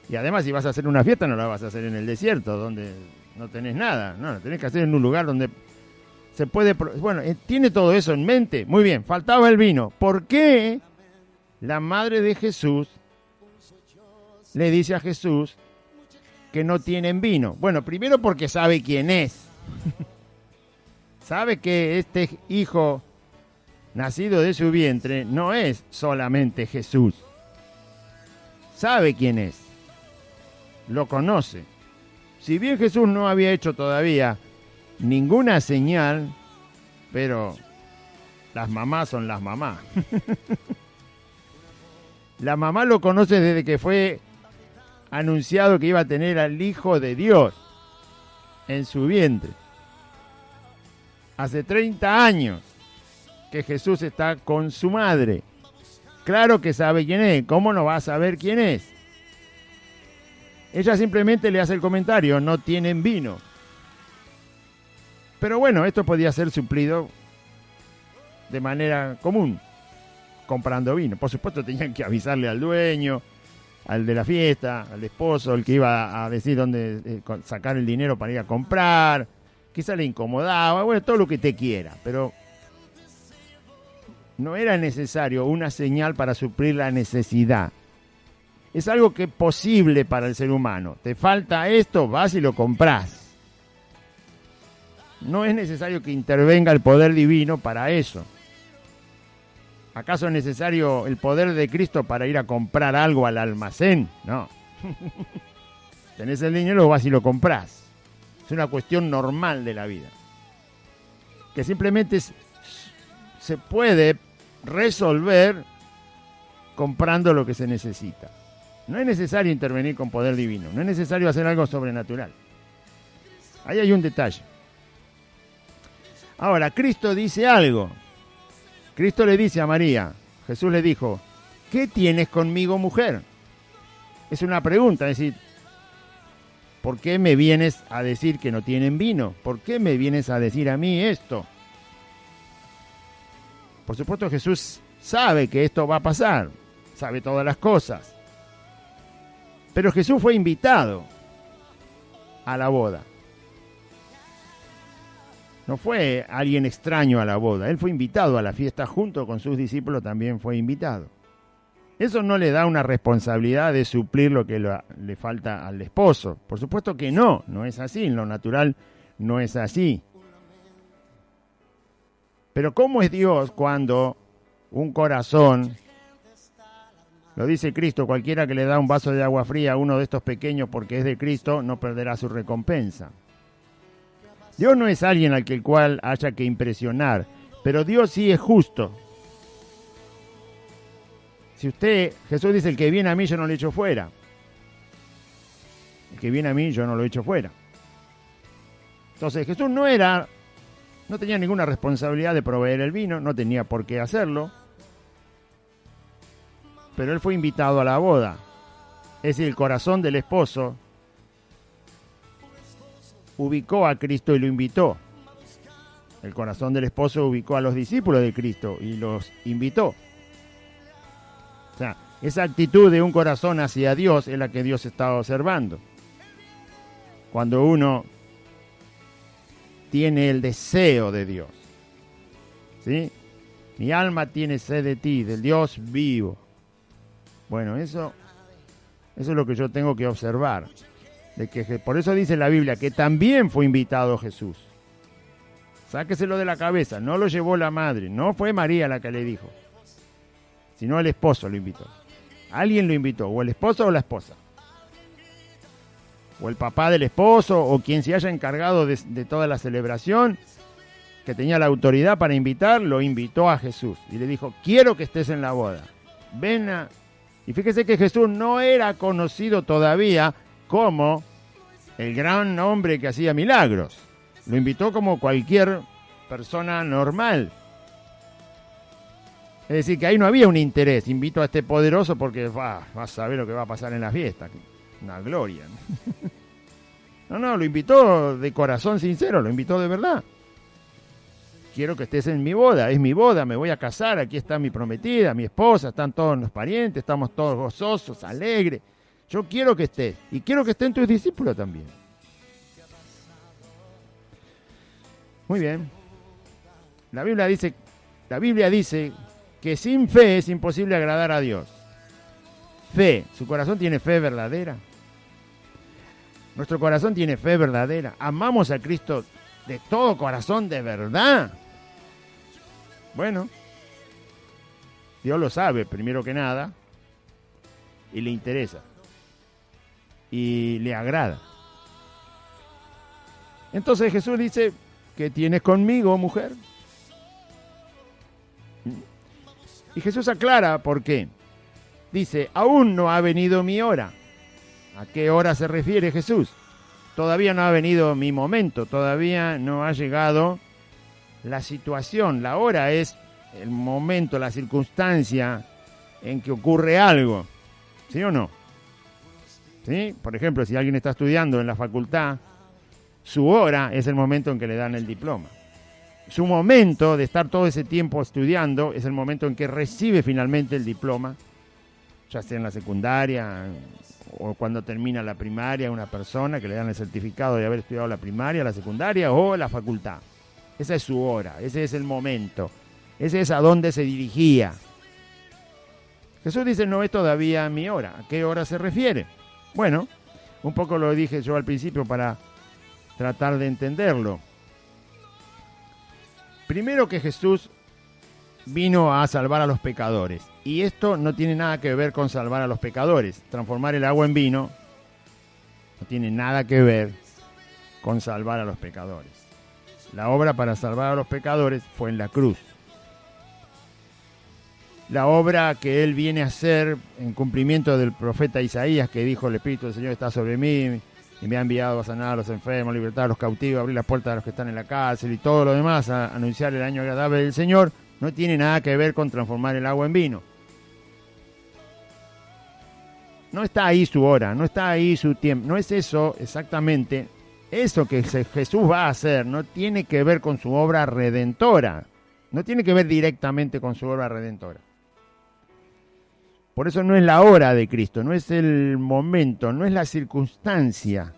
Y además, si vas a hacer una fiesta, no la vas a hacer en el desierto, donde no tenés nada. No, la tenés que hacer en un lugar donde se puede... Bueno, tiene todo eso en mente. Muy bien, faltaba el vino. ¿Por qué la madre de Jesús le dice a Jesús que no tienen vino? Bueno, primero porque sabe quién es. Sabe que este hijo nacido de su vientre no es solamente Jesús. Sabe quién es. Lo conoce. Si bien Jesús no había hecho todavía ninguna señal, pero las mamás son las mamás. La mamá lo conoce desde que fue anunciado que iba a tener al Hijo de Dios en su vientre. Hace 30 años que Jesús está con su madre. Claro que sabe quién es. ¿Cómo no va a saber quién es? Ella simplemente le hace el comentario, no tienen vino. Pero bueno, esto podía ser suplido de manera común, comprando vino. Por supuesto tenían que avisarle al dueño, al de la fiesta, al esposo, el que iba a decir dónde sacar el dinero para ir a comprar. Quizá le incomodaba, bueno, todo lo que te quiera, pero no era necesario una señal para suplir la necesidad. Es algo que es posible para el ser humano. Te falta esto, vas y lo comprás. No es necesario que intervenga el poder divino para eso. ¿Acaso es necesario el poder de Cristo para ir a comprar algo al almacén? No. Tenés el dinero, vas y lo comprás. Es una cuestión normal de la vida. Que simplemente se puede resolver comprando lo que se necesita. No es necesario intervenir con poder divino. No es necesario hacer algo sobrenatural. Ahí hay un detalle. Ahora, Cristo dice algo. Cristo le dice a María, Jesús le dijo, ¿qué tienes conmigo, mujer? Es una pregunta, es decir, ¿por qué me vienes a decir que no tienen vino? ¿Por qué me vienes a decir a mí esto? Por supuesto, Jesús sabe que esto va a pasar, sabe todas las cosas. Pero Jesús fue invitado a la boda. No fue alguien extraño a la boda, él fue invitado a la fiesta junto con sus discípulos, también fue invitado. Eso no le da una responsabilidad de suplir lo que le falta al esposo. Por supuesto que no es así, en lo natural no es así. Pero ¿cómo es Dios cuando un corazón, lo dice Cristo, cualquiera que le da un vaso de agua fría a uno de estos pequeños porque es de Cristo, no perderá su recompensa? Dios no es alguien al que el cual haya que impresionar, pero Dios sí es justo. Si Jesús dice, el que viene a mí yo no lo echo fuera. El que viene a mí yo no lo echo fuera. Entonces Jesús no tenía ninguna responsabilidad de proveer el vino, no tenía por qué hacerlo, pero él fue invitado a la boda. Es decir, el corazón del esposo ubicó a Cristo y lo invitó. El corazón del esposo ubicó a los discípulos de Cristo y los invitó. O sea, esa actitud de un corazón hacia Dios es la que Dios está observando. Cuando uno tiene el deseo de Dios, ¿sí? Mi alma tiene sed de ti, del Dios vivo. Bueno, eso es lo que yo tengo que observar. Por eso dice la Biblia que también fue invitado Jesús. Sáqueselo de la cabeza, no lo llevó la madre, no fue María la que le dijo, sino el esposo lo invitó. Alguien lo invitó, o el esposo o la esposa, o el papá del esposo, o quien se haya encargado de toda la celebración, que tenía la autoridad para invitar, lo invitó a Jesús y le dijo, quiero que estés en la boda. Ven a... Y fíjese que Jesús no era conocido todavía como el gran hombre que hacía milagros. Lo invitó como cualquier persona normal. Es decir, que ahí no había un interés. Invito a este poderoso porque vas a saber lo que va a pasar en la fiesta. Una gloria. No, lo invitó de corazón sincero, lo invitó de verdad. Quiero que estés en mi boda, es mi boda, me voy a casar, aquí está mi prometida, mi esposa, están todos los parientes, estamos todos gozosos, alegres. Yo quiero que estés, y quiero que estén tus discípulos también. Muy bien. La Biblia dice que sin fe es imposible agradar a Dios. Fe, ¿su corazón tiene fe verdadera? Nuestro corazón tiene fe verdadera. Amamos a Cristo de todo corazón, de verdad. Bueno, Dios lo sabe, primero que nada, y le interesa, y le agrada. Entonces Jesús dice, ¿qué tienes conmigo, mujer? Y Jesús aclara por qué. Dice, aún no ha venido mi hora. ¿A qué hora se refiere Jesús? Todavía no ha venido mi momento, todavía no ha llegado la situación. La hora es el momento, la circunstancia en que ocurre algo. ¿Sí o no? ¿Sí? Por ejemplo, si alguien está estudiando en la facultad, su hora es el momento en que le dan el diploma. Su momento de estar todo ese tiempo estudiando es el momento en que recibe finalmente el diploma, ya sea en la secundaria o cuando termina la primaria, una persona que le dan el certificado de haber estudiado la primaria, la secundaria o la facultad. Esa es su hora, ese es el momento, ese es a dónde se dirigía. Jesús dice, no es todavía mi hora. ¿A qué hora se refiere? Bueno, un poco lo dije yo al principio para tratar de entenderlo. Primero que Jesús vino a salvar a los pecadores. Y esto no tiene nada que ver con salvar a los pecadores. Transformar el agua en vino no tiene nada que ver con salvar a los pecadores. La obra para salvar a los pecadores fue en la cruz. La obra que Él viene a hacer en cumplimiento del profeta Isaías, que dijo, el Espíritu del Señor está sobre mí y me ha enviado a sanar a los enfermos, a libertar a los cautivos, a abrir las puertas a los que están en la cárcel y todo lo demás, a anunciar el año agradable del Señor, no tiene nada que ver con transformar el agua en vino. No está ahí su hora, no está ahí su tiempo, no es eso exactamente. Eso que Jesús va a hacer no tiene que ver con su obra redentora, no tiene que ver directamente con su obra redentora. Por eso no es la hora de Cristo, no es el momento, no es la circunstancia.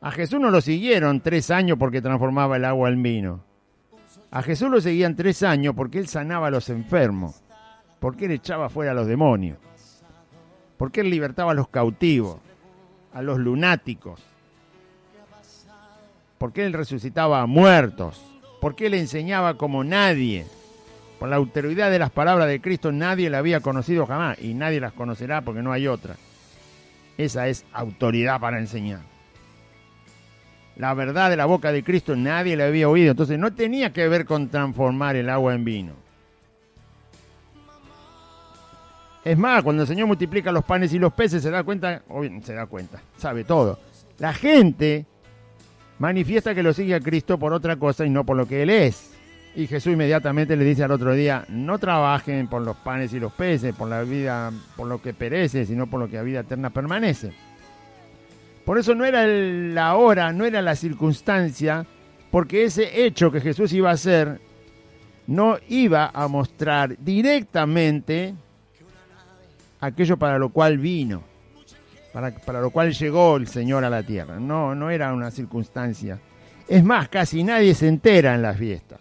A Jesús no lo siguieron 3 años porque transformaba el agua en vino. A Jesús lo seguían 3 años porque Él sanaba a los enfermos, porque Él echaba fuera a los demonios, porque Él libertaba a los cautivos, a los lunáticos, porque Él resucitaba a muertos, porque Él enseñaba como nadie. Por la autoridad de las palabras de Cristo nadie la había conocido jamás y nadie las conocerá porque no hay otra. Esa es autoridad para enseñar. La verdad de la boca de Cristo nadie la había oído, entonces no tenía que ver con transformar el agua en vino. Es más, cuando el Señor multiplica los panes y los peces se da cuenta, sabe todo. La gente manifiesta que lo sigue a Cristo por otra cosa y no por lo que Él es. Y Jesús inmediatamente le dice al otro día, no trabajen por los panes y los peces, por la vida, por lo que perece, sino por lo que a vida eterna permanece. Por eso no era la hora, no era la circunstancia, porque ese hecho que Jesús iba a hacer no iba a mostrar directamente aquello para lo cual vino, para lo cual llegó el Señor a la tierra. No era una circunstancia. Es más, casi nadie se entera en la fiesta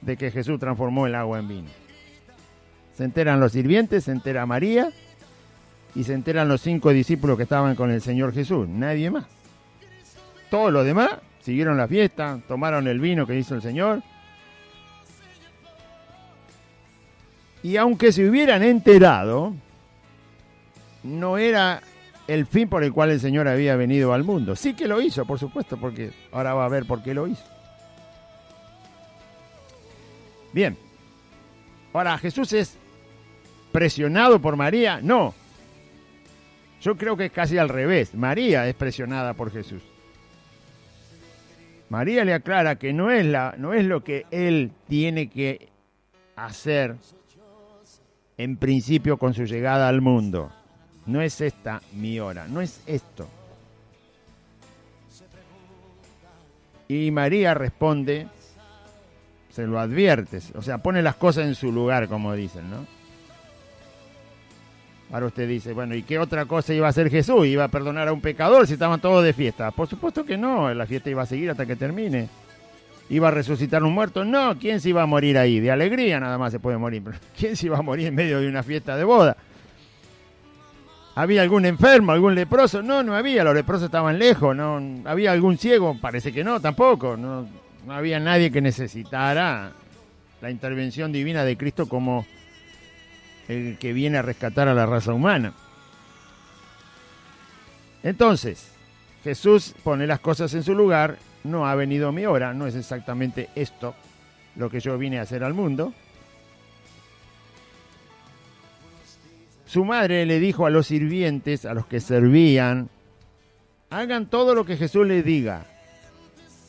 de que Jesús transformó el agua en vino. Se enteran los sirvientes, se entera María y se enteran los 5 discípulos que estaban con el Señor Jesús, nadie más. Todos los demás siguieron la fiesta, tomaron el vino que hizo el Señor. Y aunque se hubieran enterado, no era el fin por el cual el Señor había venido al mundo. Sí que lo hizo, por supuesto, porque ahora va a ver por qué lo hizo. Bien. Ahora, ¿Jesús es presionado por María? No. Yo creo que es casi al revés. María es presionada por Jesús. María le aclara que no es lo que él tiene que hacer en principio con su llegada al mundo. No es esta mi hora, no es esto. Y María responde, se lo advierte, o sea, pone las cosas en su lugar, como dicen, ¿no? Ahora usted dice, bueno, ¿y qué otra cosa iba a hacer Jesús? ¿Iba a perdonar a un pecador si estaban todos de fiesta? Por supuesto que no, la fiesta iba a seguir hasta que termine. ¿Iba a resucitar un muerto? No, ¿quién se iba a morir ahí? De alegría nada más se puede morir, pero ¿quién se iba a morir en medio de una fiesta de boda? ¿Había algún enfermo, algún leproso? No, no había, los leprosos estaban lejos. No había algún ciego, parece que no, tampoco. No había nadie que necesitara la intervención divina de Cristo como el que viene a rescatar a la raza humana. Entonces, Jesús pone las cosas en su lugar. No ha venido mi hora, no es exactamente esto lo que yo vine a hacer al mundo. Su madre le dijo a los sirvientes, a los que servían, hagan todo lo que Jesús les diga,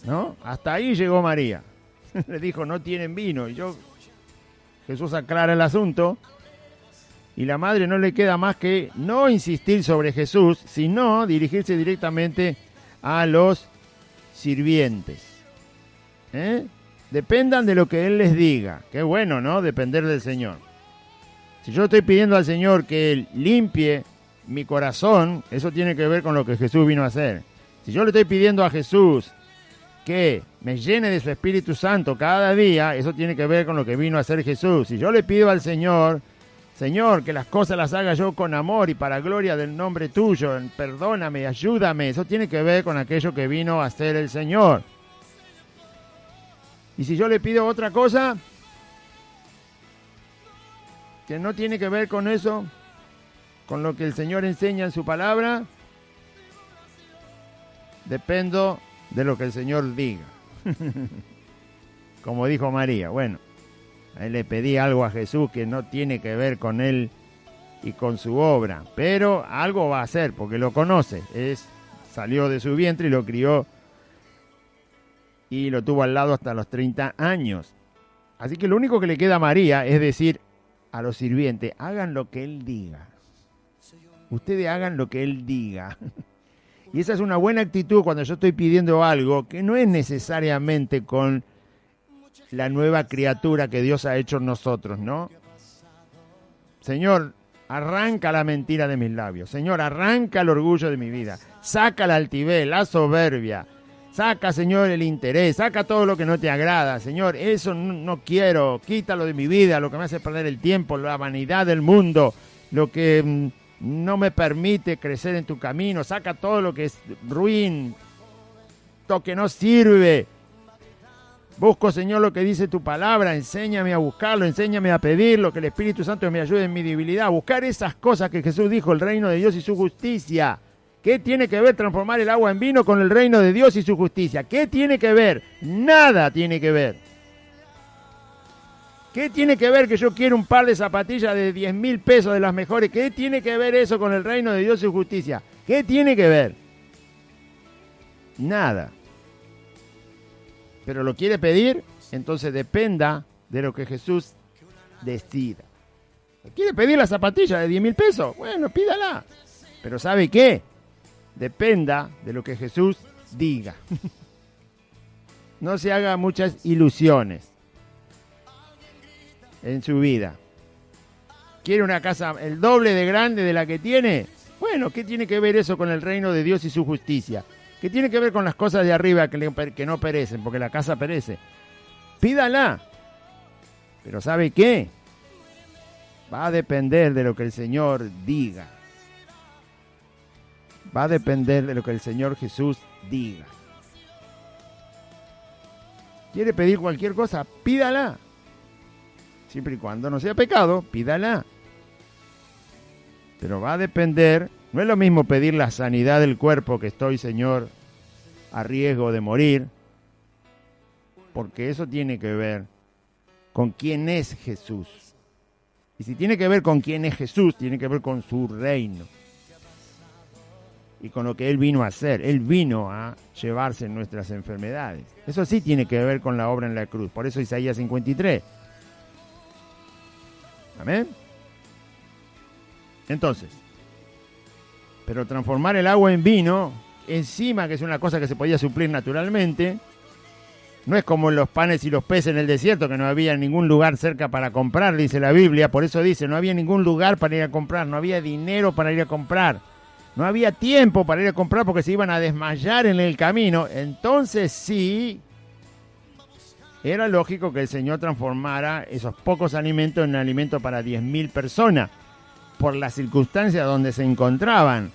¿no? Hasta ahí llegó María. Le dijo, no tienen vino. Y Jesús aclara el asunto y la madre no le queda más que no insistir sobre Jesús, sino dirigirse directamente a los sirvientes. Dependan de lo que Él les diga. Qué bueno, ¿no? Depender del Señor. Si yo estoy pidiendo al Señor que Él limpie mi corazón, eso tiene que ver con lo que Jesús vino a hacer. Si yo le estoy pidiendo a Jesús que me llene de su Espíritu Santo cada día, eso tiene que ver con lo que vino a hacer Jesús. Si yo le pido al Señor, Señor, que las cosas las haga yo con amor y para gloria del nombre tuyo, perdóname, ayúdame, eso tiene que ver con aquello que vino a hacer el Señor. Y si yo le pido otra cosa que no tiene que ver con eso, con lo que el Señor enseña en su palabra, dependo de lo que el Señor diga. Como dijo María, bueno, ahí le pedí algo a Jesús que no tiene que ver con Él y con su obra, pero algo va a hacer, porque lo conoce, salió de su vientre y lo crió y lo tuvo al lado hasta los 30 años. Así que lo único que le queda a María es decir a los sirvientes, hagan lo que Él diga. Ustedes hagan lo que Él diga. Y esa es una buena actitud cuando yo estoy pidiendo algo que no es necesariamente con la nueva criatura que Dios ha hecho en nosotros, ¿no? Señor, arranca la mentira de mis labios. Señor, arranca el orgullo de mi vida. Saca la altivez, la soberbia. Saca, Señor, el interés. Saca todo lo que no te agrada. Señor, eso no quiero. Quítalo de mi vida, lo que me hace perder el tiempo, la vanidad del mundo, lo que no me permite crecer en tu camino. Saca todo lo que es ruin, lo que no sirve. Busco, Señor, lo que dice tu palabra. Enséñame a buscarlo, enséñame a pedirlo, que el Espíritu Santo me ayude en mi debilidad. Buscar esas cosas que Jesús dijo, el reino de Dios y su justicia. ¿Qué tiene que ver transformar el agua en vino con el reino de Dios y su justicia? ¿Qué tiene que ver? Nada tiene que ver. ¿Qué tiene que ver que yo quiero un par de zapatillas de 10.000 pesos de las mejores? ¿Qué tiene que ver eso con el reino de Dios y su justicia? ¿Qué tiene que ver? Nada. Pero lo quiere pedir, entonces dependa de lo que Jesús decida. ¿Quiere pedir la zapatilla de 10.000 pesos? Bueno, pídala. Pero ¿sabe qué? Dependa de lo que Jesús diga. No se haga muchas ilusiones en su vida. ¿Quiere una casa el doble de grande de la que tiene? Bueno, ¿qué tiene que ver eso con el reino de Dios y su justicia? ¿Qué tiene que ver con las cosas de arriba que no perecen? Porque la casa perece. Pídala. Pero ¿sabe qué? Va a depender de lo que el Señor diga. Va a depender de lo que el Señor Jesús diga. ¿Quiere pedir cualquier cosa? Pídala. Siempre y cuando no sea pecado, pídala. Pero va a depender, no es lo mismo pedir la sanidad del cuerpo, que estoy, Señor, a riesgo de morir, porque eso tiene que ver con quién es Jesús. Y si tiene que ver con quién es Jesús, tiene que ver con su reino y con lo que Él vino a hacer. Él vino a llevarse nuestras enfermedades. Eso sí tiene que ver con la obra en la cruz. Por eso Isaías 53. Amén. Entonces, pero transformar el agua en vino, encima que es una cosa que se podía suplir naturalmente, no es como los panes y los peces en el desierto, que no había ningún lugar cerca para comprar, dice la Biblia. Por eso dice, no había ningún lugar para ir a comprar, no había dinero para ir a comprar, no había tiempo para ir a comprar porque se iban a desmayar en el camino. Entonces sí, era lógico que el Señor transformara esos pocos alimentos en alimento para 10.000 personas, por las circunstancias donde se encontraban.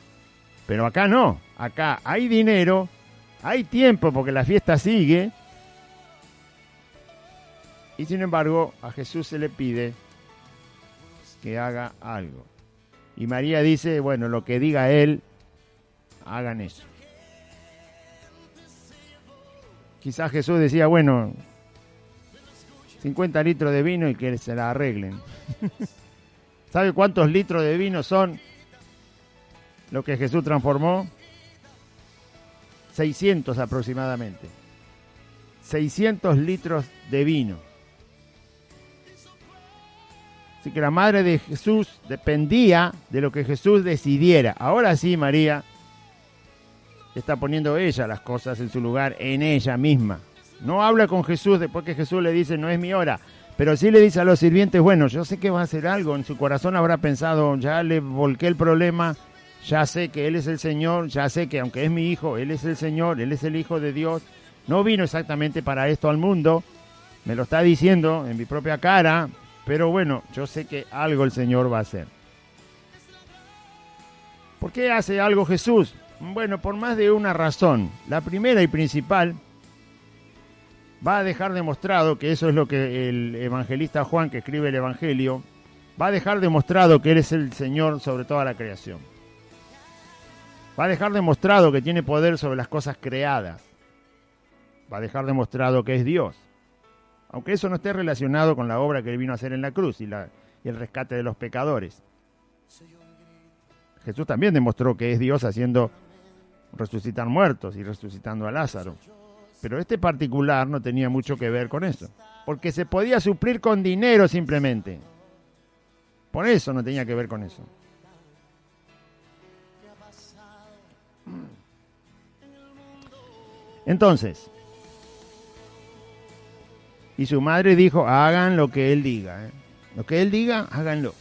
Pero acá no, acá hay dinero, hay tiempo porque la fiesta sigue. Y sin embargo, a Jesús se le pide que haga algo. Y María dice, bueno, lo que diga Él, hagan eso. Quizás Jesús decía, bueno, 50 litros de vino y que se la arreglen. ¿Sabe cuántos litros de vino son lo que Jesús transformó? 600 aproximadamente. 600 litros de vino. Así que la madre de Jesús dependía de lo que Jesús decidiera. Ahora sí, María está poniendo ella las cosas en su lugar, en ella misma. No habla con Jesús después que Jesús le dice, no es mi hora. Pero sí le dice a los sirvientes, bueno, yo sé que va a hacer algo. En su corazón habrá pensado, ya le volqué el problema, ya sé que Él es el Señor, ya sé que aunque es mi hijo, Él es el Señor, Él es el Hijo de Dios. No vino exactamente para esto al mundo, me lo está diciendo en mi propia cara, pero bueno, yo sé que algo el Señor va a hacer. ¿Por qué hace algo Jesús? Bueno, por más de una razón. La primera y principal, va a dejar demostrado, que eso es lo que el evangelista Juan, que escribe el Evangelio, va a dejar demostrado que Él es el Señor sobre toda la creación. Va a dejar demostrado que tiene poder sobre las cosas creadas. Va a dejar demostrado que es Dios. Aunque eso no esté relacionado con la obra que Él vino a hacer en la cruz y el rescate de los pecadores. Jesús también demostró que es Dios haciendo resucitar muertos y resucitando a Lázaro. Pero este particular no tenía mucho que ver con eso, porque se podía suplir con dinero simplemente. Por eso no tenía que ver con eso. Entonces, y su madre dijo, hagan lo que Él diga. Lo que Él diga, háganlo.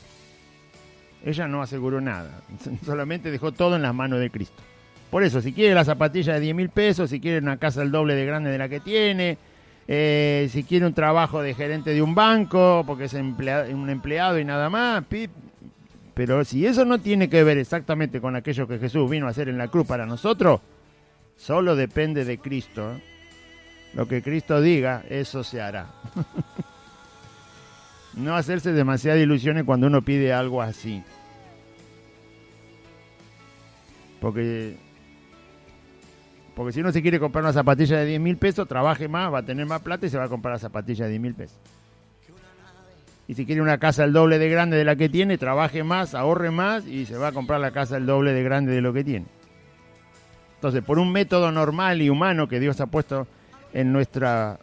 Ella no aseguró nada, solamente dejó todo en las manos de Cristo. Por eso, si quiere la zapatilla de 10.000 pesos, si quiere una casa el doble de grande de la que tiene, si quiere un trabajo de gerente de un banco, porque es un empleado y nada más, pero si eso no tiene que ver exactamente con aquello que Jesús vino a hacer en la cruz para nosotros, solo depende de Cristo. Lo que Cristo diga, eso se hará. No hacerse demasiadas ilusiones cuando uno pide algo así. Porque si uno se quiere comprar una zapatilla de 10.000 pesos, trabaje más, va a tener más plata y se va a comprar la zapatilla de 10.000 pesos. Y si quiere una casa el doble de grande de la que tiene, trabaje más, ahorre más y se va a comprar la casa el doble de grande de lo que tiene. Entonces, por un método normal y humano que Dios ha puesto en nuestro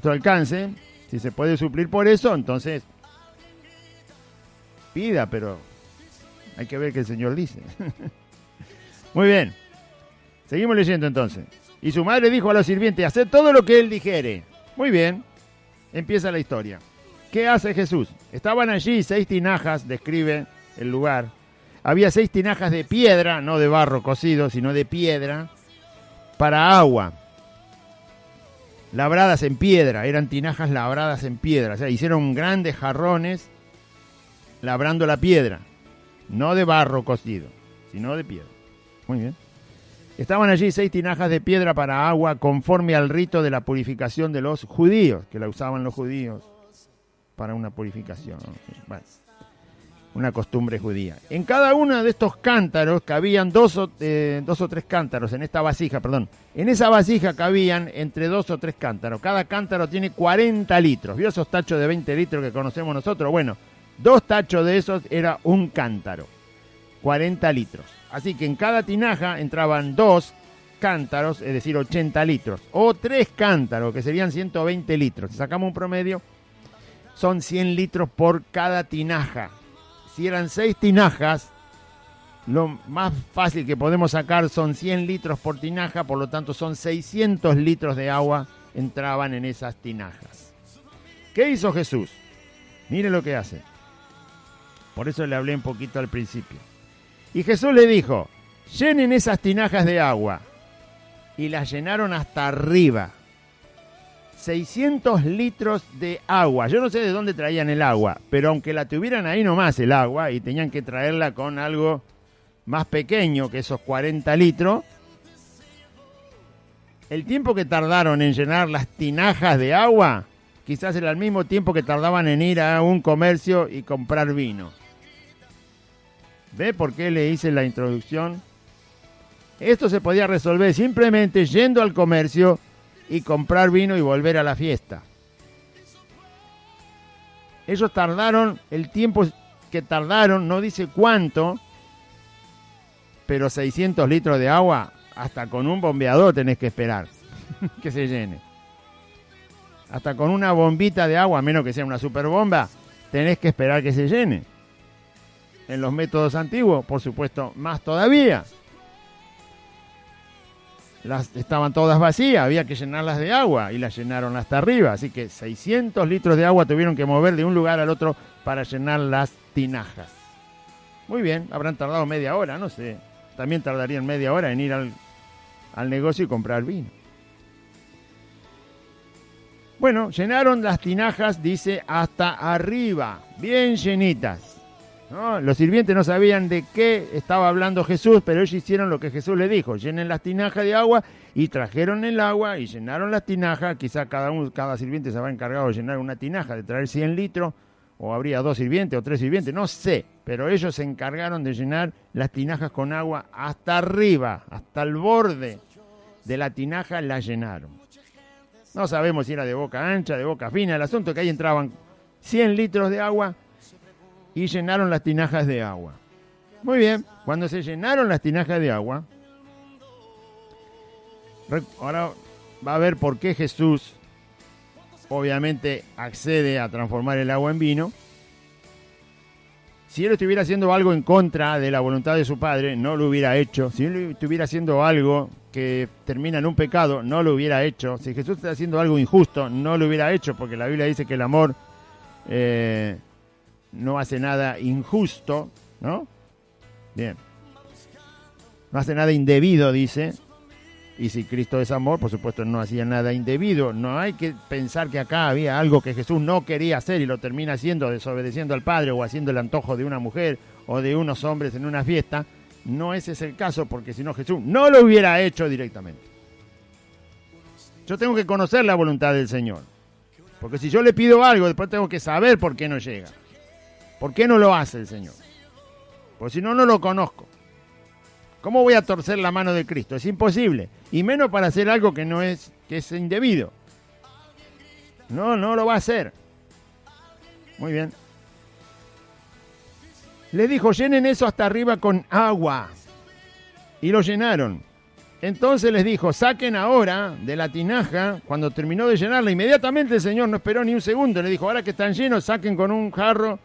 alcance, si se puede suplir por eso, entonces pida, pero hay que ver qué el Señor dice. Muy bien. Seguimos leyendo entonces. Y su madre dijo a los sirvientes, haced todo lo que Él dijere. Muy bien. Empieza la historia. ¿Qué hace Jesús? Estaban allí 6 tinajas, describe el lugar. Había 6 tinajas de piedra, no de barro cocido, sino de piedra, para agua. Labradas en piedra, eran tinajas labradas en piedra. O sea, hicieron grandes jarrones labrando la piedra. No de barro cocido, sino de piedra. Muy bien. Estaban allí 6 tinajas de piedra para agua, conforme al rito de la purificación de los judíos, que la usaban los judíos. para una purificación. Bueno, una costumbre judía. En cada uno de estos cántaros cabían dos o tres cántaros, en esta vasija, perdón. En esa vasija cabían entre 2 o 3 cántaros. Cada cántaro tiene 40 litros. ¿Vio esos tachos de 20 litros que conocemos nosotros? Bueno, 2 tachos de esos era un cántaro. 40 litros. Así que en cada tinaja entraban 2 cántaros, es decir, 80 litros. O 3 cántaros, que serían 120 litros. Si sacamos un promedio, son 100 litros por cada tinaja. Si eran 6 tinajas, lo más fácil que podemos sacar son 100 litros por tinaja, por lo tanto son 600 litros de agua entraban en esas tinajas. ¿Qué hizo Jesús? Mire lo que hace. Por eso le hablé un poquito al principio. Y Jesús le dijo, llenen esas tinajas de agua. Y las llenaron hasta arriba. 600 litros de agua. Yo no sé de dónde traían el agua, pero aunque la tuvieran ahí nomás el agua y tenían que traerla con algo más pequeño que esos 40 litros, el tiempo que tardaron en llenar las tinajas de agua, quizás era el mismo tiempo que tardaban en ir a un comercio y comprar vino. ¿Ve por qué le hice la introducción? Esto se podía resolver simplemente yendo al comercio y comprar vino y volver a la fiesta. Ellos tardaron, el tiempo que tardaron, no dice cuánto, pero 600 litros de agua, hasta con un bombeador tenés que esperar que se llene. Hasta con una bombita de agua, a menos que sea una superbomba, tenés que esperar que se llene. En los métodos antiguos, por supuesto, más todavía. Estaban todas vacías, había que llenarlas de agua y las llenaron hasta arriba. Así que 600 litros de agua tuvieron que mover de un lugar al otro para llenar las tinajas. Muy bien, habrán tardado media hora, no sé. También tardarían media hora en ir al negocio y comprar vino. Bueno, llenaron las tinajas, dice, hasta arriba, bien llenitas. ¿No? Los sirvientes no sabían de qué estaba hablando Jesús, pero ellos hicieron lo que Jesús les dijo: llenen las tinajas de agua, y trajeron el agua y llenaron las tinajas. Quizá cada sirviente se había encargado de llenar una tinaja, de traer 100 litros, o habría 2 sirvientes o 3 sirvientes, no sé, pero ellos se encargaron de llenar las tinajas con agua hasta arriba, hasta el borde de la tinaja la llenaron. No sabemos si era de boca ancha, de boca fina, el asunto es que ahí entraban 100 litros de agua y llenaron las tinajas de agua. Muy bien, cuando se llenaron las tinajas de agua, ahora va a ver por qué Jesús obviamente accede a transformar el agua en vino. Si él estuviera haciendo algo en contra de la voluntad de su Padre, no lo hubiera hecho. Si él estuviera haciendo algo que termina en un pecado, no lo hubiera hecho. Si Jesús está haciendo algo injusto, no lo hubiera hecho, porque la Biblia dice que el amor no hace nada injusto, ¿no? Bien. No hace nada indebido, dice. Y si Cristo es amor, por supuesto no hacía nada indebido. No hay que pensar que acá había algo que Jesús no quería hacer y lo termina haciendo, desobedeciendo al Padre o haciendo el antojo de una mujer o de unos hombres en una fiesta. No ese es el caso, porque si no Jesús no lo hubiera hecho directamente. Yo tengo que conocer la voluntad del Señor. Porque si yo le pido algo, después tengo que saber por qué no llega. ¿Por qué no lo hace el Señor? Porque si no, no lo conozco. ¿Cómo voy a torcer la mano de Cristo? Es imposible. Y menos para hacer algo que es indebido. No lo va a hacer. Muy bien. Le dijo, llenen eso hasta arriba con agua. Y lo llenaron. Entonces les dijo, saquen ahora de la tinaja. Cuando terminó de llenarla, inmediatamente el Señor no esperó ni un segundo. Le dijo, ahora que están llenos, saquen con un jarro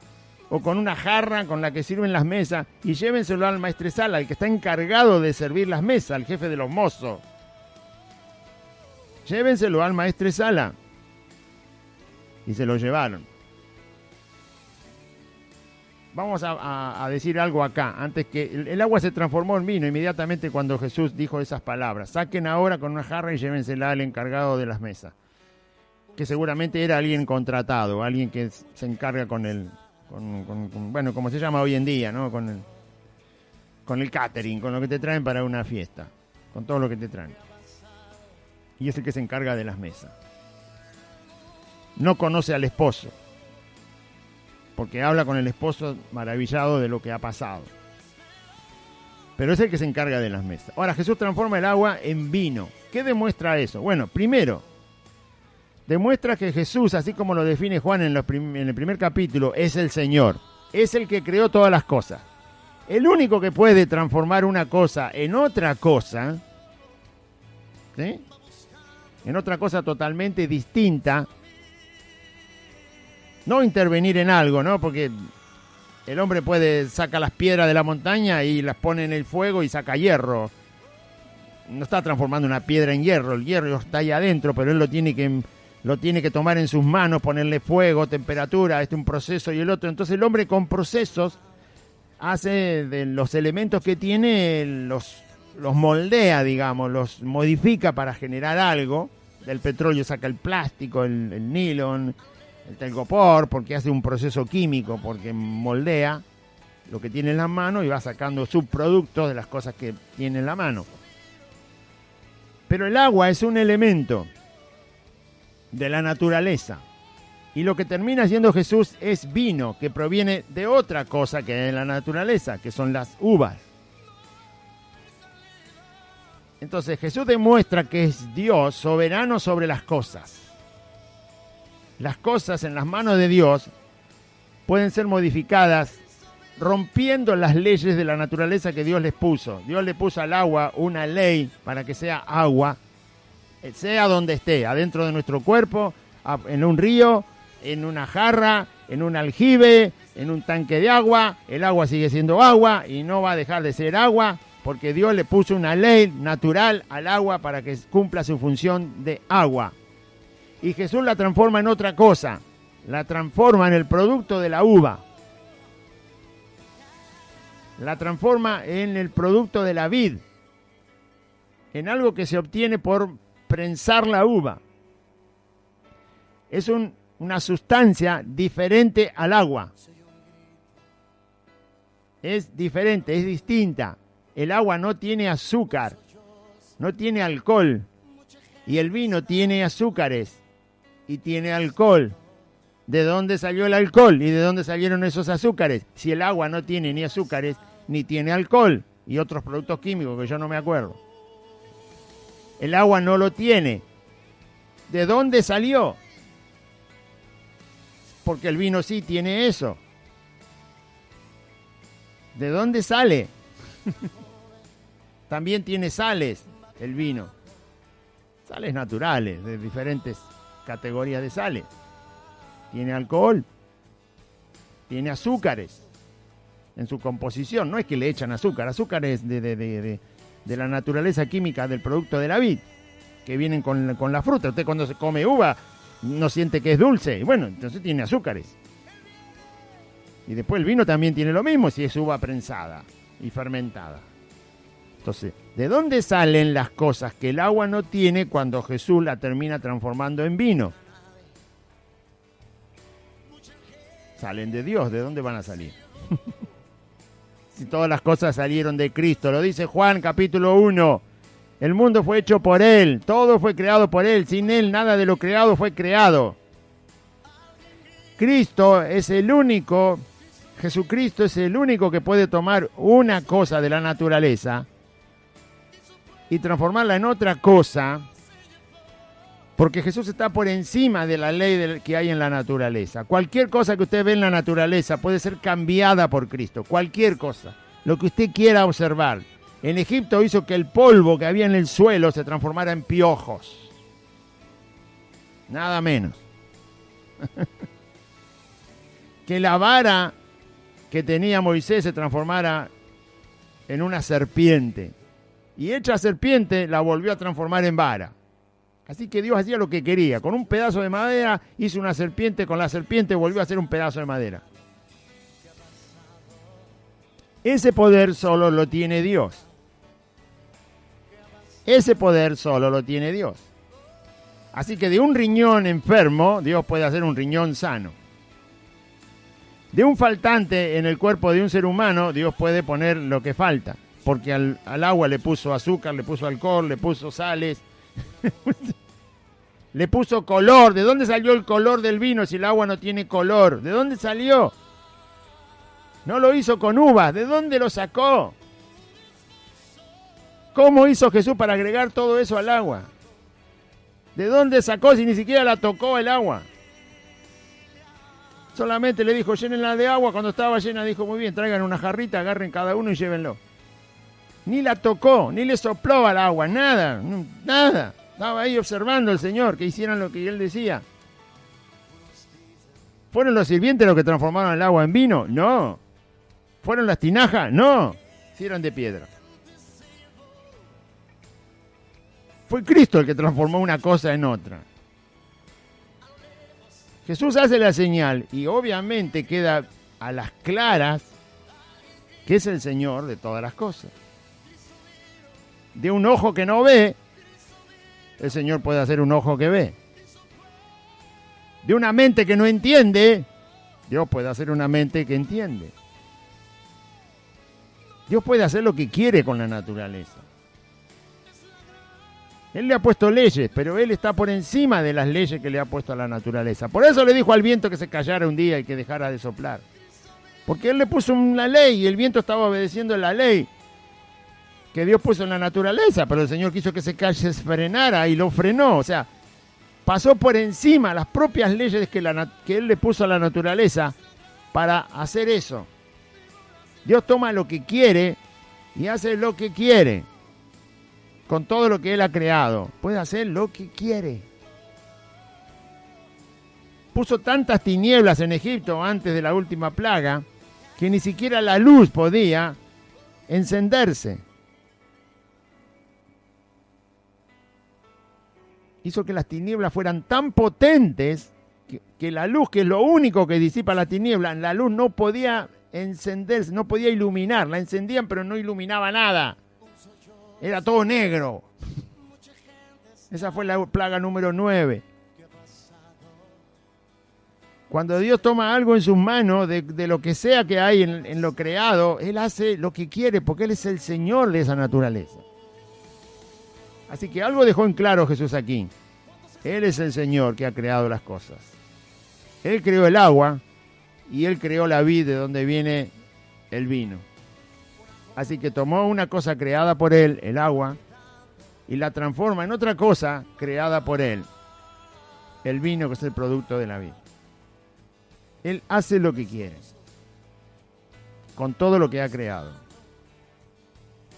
o con una jarra con la que sirven las mesas y llévenselo al maestresala, al que está encargado de servir las mesas, al jefe de los mozos. Llévenselo al maestresala. Y se lo llevaron. Vamos a decir algo acá, antes que el agua se transformó en vino inmediatamente cuando Jesús dijo esas palabras. Saquen ahora con una jarra y llévensela al encargado de las mesas, que seguramente era alguien contratado, alguien que se encarga bueno, como se llama hoy en día, ¿no? Con el catering, con lo que te traen para una fiesta, con todo lo que te traen. Y es el que se encarga de las mesas. No conoce al esposo. porque habla con el esposo maravillado de lo que ha pasado. Pero es el que se encarga de las mesas. Ahora, Jesús transforma el agua en vino. ¿Qué demuestra eso? Bueno, primero, demuestra que Jesús, así como lo define Juan en el primer capítulo, es el Señor. Es el que creó todas las cosas. El único que puede transformar una cosa en otra cosa, ¿sí?, en otra cosa totalmente distinta, no intervenir en algo, ¿no? Porque el hombre saca las piedras de la montaña y las pone en el fuego y saca hierro. No está transformando una piedra en hierro, el hierro está ahí adentro, pero él lo tiene que tomar en sus manos, ponerle fuego, temperatura, un proceso y el otro. Entonces el hombre con procesos hace de los elementos que tiene, los moldea, digamos, los modifica para generar algo. Del petróleo saca el plástico, el nylon, el telgopor, porque hace un proceso químico, porque moldea lo que tiene en la mano y va sacando subproductos de las cosas que tiene en la mano. Pero el agua es un elemento de la naturaleza. Y lo que termina siendo Jesús es vino, que proviene de otra cosa que hay en la naturaleza, que son las uvas. Entonces Jesús demuestra que es Dios soberano sobre las cosas. Las cosas en las manos de Dios pueden ser modificadas rompiendo las leyes de la naturaleza que Dios les puso. Dios le puso al agua una ley para que sea agua, sea donde esté, adentro de nuestro cuerpo, en un río, en una jarra, en un aljibe, en un tanque de agua. El agua sigue siendo agua y no va a dejar de ser agua, porque Dios le puso una ley natural al agua para que cumpla su función de agua. Y Jesús la transforma en otra cosa, la transforma en el producto de la uva. La transforma en el producto de la vid, en algo que se obtiene por prensar la uva. Es una sustancia diferente al agua. Es diferente, es distinta. El agua no tiene azúcar, no tiene alcohol, y el vino tiene azúcares y tiene alcohol. ¿De dónde salió el alcohol y de dónde salieron esos azúcares? Si el agua no tiene ni azúcares ni tiene alcohol y otros productos químicos que yo no me acuerdo. El agua no lo tiene. ¿De dónde salió? Porque el vino sí tiene eso. ¿De dónde sale? También tiene sales el vino. Sales naturales, de diferentes categorías de sales. Tiene alcohol. Tiene azúcares en su composición. No es que le echan azúcar. Azúcar es de la naturaleza química del producto de la vid, que vienen con la fruta. Usted cuando se come uva no siente que es dulce. Y bueno, entonces tiene azúcares. Y después el vino también tiene lo mismo si es uva prensada y fermentada. Entonces, ¿de dónde salen las cosas que el agua no tiene cuando Jesús la termina transformando en vino? Salen de Dios. ¿De dónde van a salir? Si todas las cosas salieron de Cristo. Lo dice Juan capítulo 1. El mundo fue hecho por Él. Todo fue creado por Él. Sin Él nada de lo creado fue creado. Cristo es el único, Jesucristo es el único que puede tomar una cosa de la naturaleza y transformarla en otra cosa, porque Jesús está por encima de la ley que hay en la naturaleza. Cualquier cosa que usted ve en la naturaleza puede ser cambiada por Cristo, cualquier cosa, lo que usted quiera observar. En Egipto hizo que el polvo que había en el suelo se transformara en piojos, nada menos. Que la vara que tenía Moisés se transformara en una serpiente. Y hecha serpiente la volvió a transformar en vara. Así que Dios hacía lo que quería. Con un pedazo de madera hizo una serpiente, con la serpiente volvió a hacer un pedazo de madera. Ese poder solo lo tiene Dios. Ese poder solo lo tiene Dios. Así que de un riñón enfermo, Dios puede hacer un riñón sano. De un faltante en el cuerpo de un ser humano, Dios puede poner lo que falta. Porque al agua le puso azúcar, le puso alcohol, le puso sales, le puso color. ¿De dónde salió el color del vino si el agua no tiene color? ¿De dónde salió? No lo hizo con uvas. ¿De dónde lo sacó? ¿Cómo hizo Jesús para agregar todo eso al agua? ¿De dónde sacó si ni siquiera la tocó el agua? Solamente le dijo, llénenla de agua. Cuando estaba llena dijo, muy bien, traigan una jarrita, agarren cada uno y llévenlo. Ni la tocó, ni le sopló al agua, nada, nada. Estaba ahí observando al Señor que hicieran lo que Él decía. ¿Fueron los sirvientes los que transformaron el agua en vino? No. ¿Fueron las tinajas? No. Hicieron de piedra. Fue Cristo el que transformó una cosa en otra. Jesús hace la señal y obviamente queda a las claras que es el Señor de todas las cosas. De un ojo que no ve, el Señor puede hacer un ojo que ve. De una mente que no entiende, Dios puede hacer una mente que entiende. Dios puede hacer lo que quiere con la naturaleza. Él le ha puesto leyes, pero Él está por encima de las leyes que le ha puesto a la naturaleza. Por eso le dijo al viento que se callara un día y que dejara de soplar. Porque Él le puso una ley y el viento estaba obedeciendo la ley que Dios puso en la naturaleza, pero el Señor quiso que se frenara y lo frenó. O sea, pasó por encima las propias leyes que Él le puso a la naturaleza para hacer eso. Dios toma lo que quiere y hace lo que quiere. Con todo lo que Él ha creado, puede hacer lo que quiere. Puso tantas tinieblas en Egipto antes de la última plaga que ni siquiera la luz podía encenderse. Hizo que las tinieblas fueran tan potentes que la luz, que es lo único que disipa la tiniebla, la luz no podía encenderse, no podía iluminar. La encendían pero no iluminaba nada. Era todo negro. Esa fue la plaga número 9. Cuando Dios toma algo en sus manos, de lo que sea que hay en lo creado, Él hace lo que quiere, porque Él es el Señor de esa naturaleza. Así que algo dejó en claro Jesús aquí. Él es el Señor que ha creado las cosas. Él creó el agua y Él creó la vid de donde viene el vino. Así que tomó una cosa creada por Él, el agua, y la transforma en otra cosa creada por Él, el vino, que es el producto de la vid. Él hace lo que quiere, con todo lo que ha creado.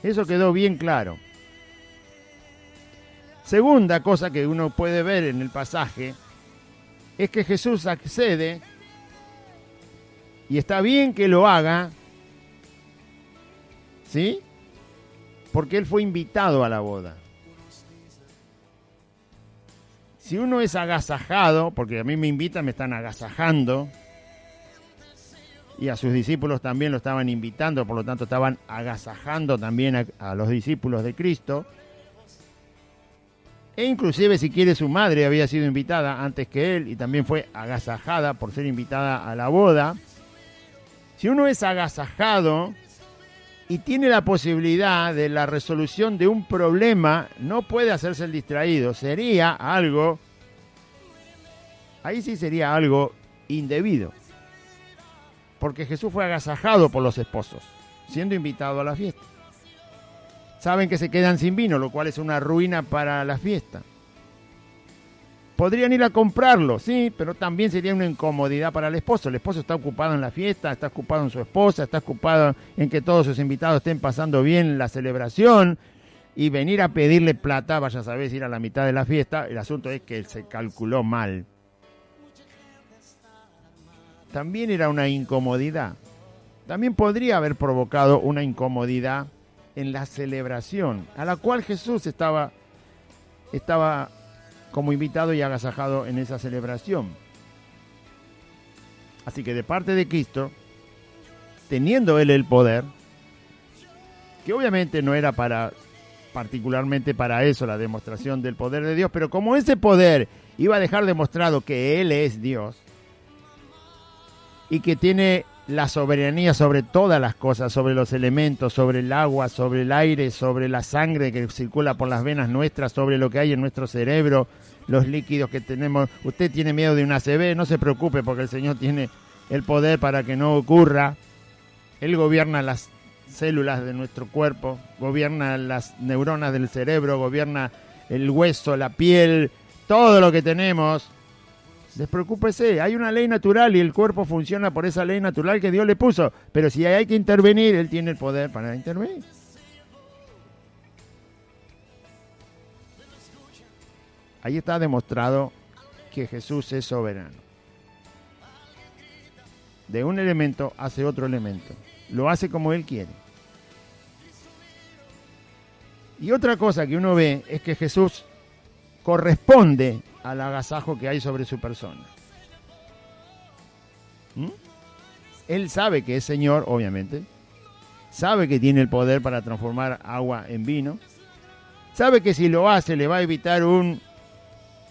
Eso quedó bien claro. Segunda cosa que uno puede ver en el pasaje, es que Jesús accede, y está bien que lo haga, ¿sí? Porque Él fue invitado a la boda. Si uno es agasajado, porque a mí me invitan, me están agasajando, y a sus discípulos también lo estaban invitando, por lo tanto estaban agasajando también a los discípulos de Cristo, e inclusive si quiere su madre había sido invitada antes que Él, y también fue agasajada por ser invitada a la boda. Si uno es agasajado y tiene la posibilidad de la resolución de un problema, no puede hacerse el distraído. Sería algo, ahí sí sería algo indebido. Porque Jesús fue agasajado por los esposos, siendo invitado a la fiesta. Saben que se quedan sin vino, lo cual es una ruina para la fiesta. Podrían ir a comprarlo, sí, pero también sería una incomodidad para el esposo. El esposo está ocupado en la fiesta, está ocupado en su esposa, está ocupado en que todos sus invitados estén pasando bien la celebración, y venir a pedirle plata, vaya a saber si ir a la mitad de la fiesta. El asunto es que se calculó mal. También era una incomodidad. También podría haber provocado una incomodidad en la celebración, a la cual Jesús estaba como invitado y agasajado en esa celebración. Así que de parte de Cristo, teniendo Él el poder, que obviamente no era particularmente para eso la demostración del poder de Dios, pero como ese poder iba a dejar demostrado que Él es Dios y que tiene la soberanía sobre todas las cosas, sobre los elementos, sobre el agua, sobre el aire, sobre la sangre que circula por las venas nuestras, sobre lo que hay en nuestro cerebro, los líquidos que tenemos. Usted tiene miedo de una ACV, no se preocupe, porque el Señor tiene el poder para que no ocurra. Él gobierna las células de nuestro cuerpo, gobierna las neuronas del cerebro, gobierna el hueso, la piel, todo lo que tenemos. Despreocúpese, hay una ley natural y el cuerpo funciona por esa ley natural que Dios le puso. Pero si hay que intervenir, Él tiene el poder para intervenir. Ahí está demostrado que Jesús es soberano. De un elemento hace otro elemento. Lo hace como Él quiere. Y otra cosa que uno ve es que Jesús corresponde al agasajo que hay sobre su persona. Él sabe que es Señor, obviamente. Sabe que tiene el poder para transformar agua en vino. Sabe que si lo hace le va a evitar un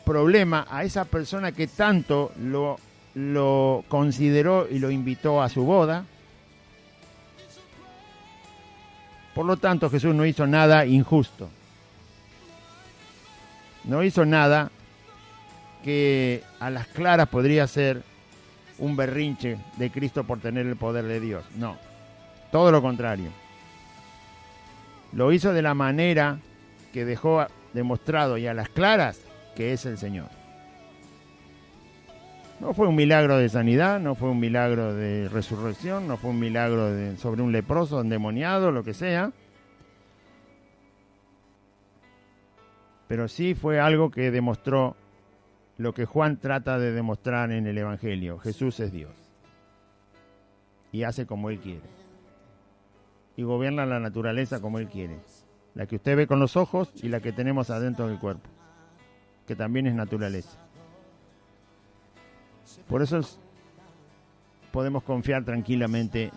problema a esa persona que tanto lo consideró y lo invitó a su boda. Por lo tanto, Jesús no hizo nada injusto. No hizo nada que a las claras podría ser un berrinche de Cristo por tener el poder de Dios. No, todo lo contrario. Lo hizo de la manera que dejó demostrado y a las claras que es el Señor. No fue un milagro de sanidad, no fue un milagro de resurrección, no fue un milagro sobre un leproso, endemoniado, lo que sea. Pero sí fue algo que demostró lo que Juan trata de demostrar en el Evangelio. Jesús es Dios. Y hace como Él quiere. Y gobierna la naturaleza como Él quiere. La que usted ve con los ojos y la que tenemos adentro del cuerpo. Que también es naturaleza. Por eso podemos confiar tranquilamente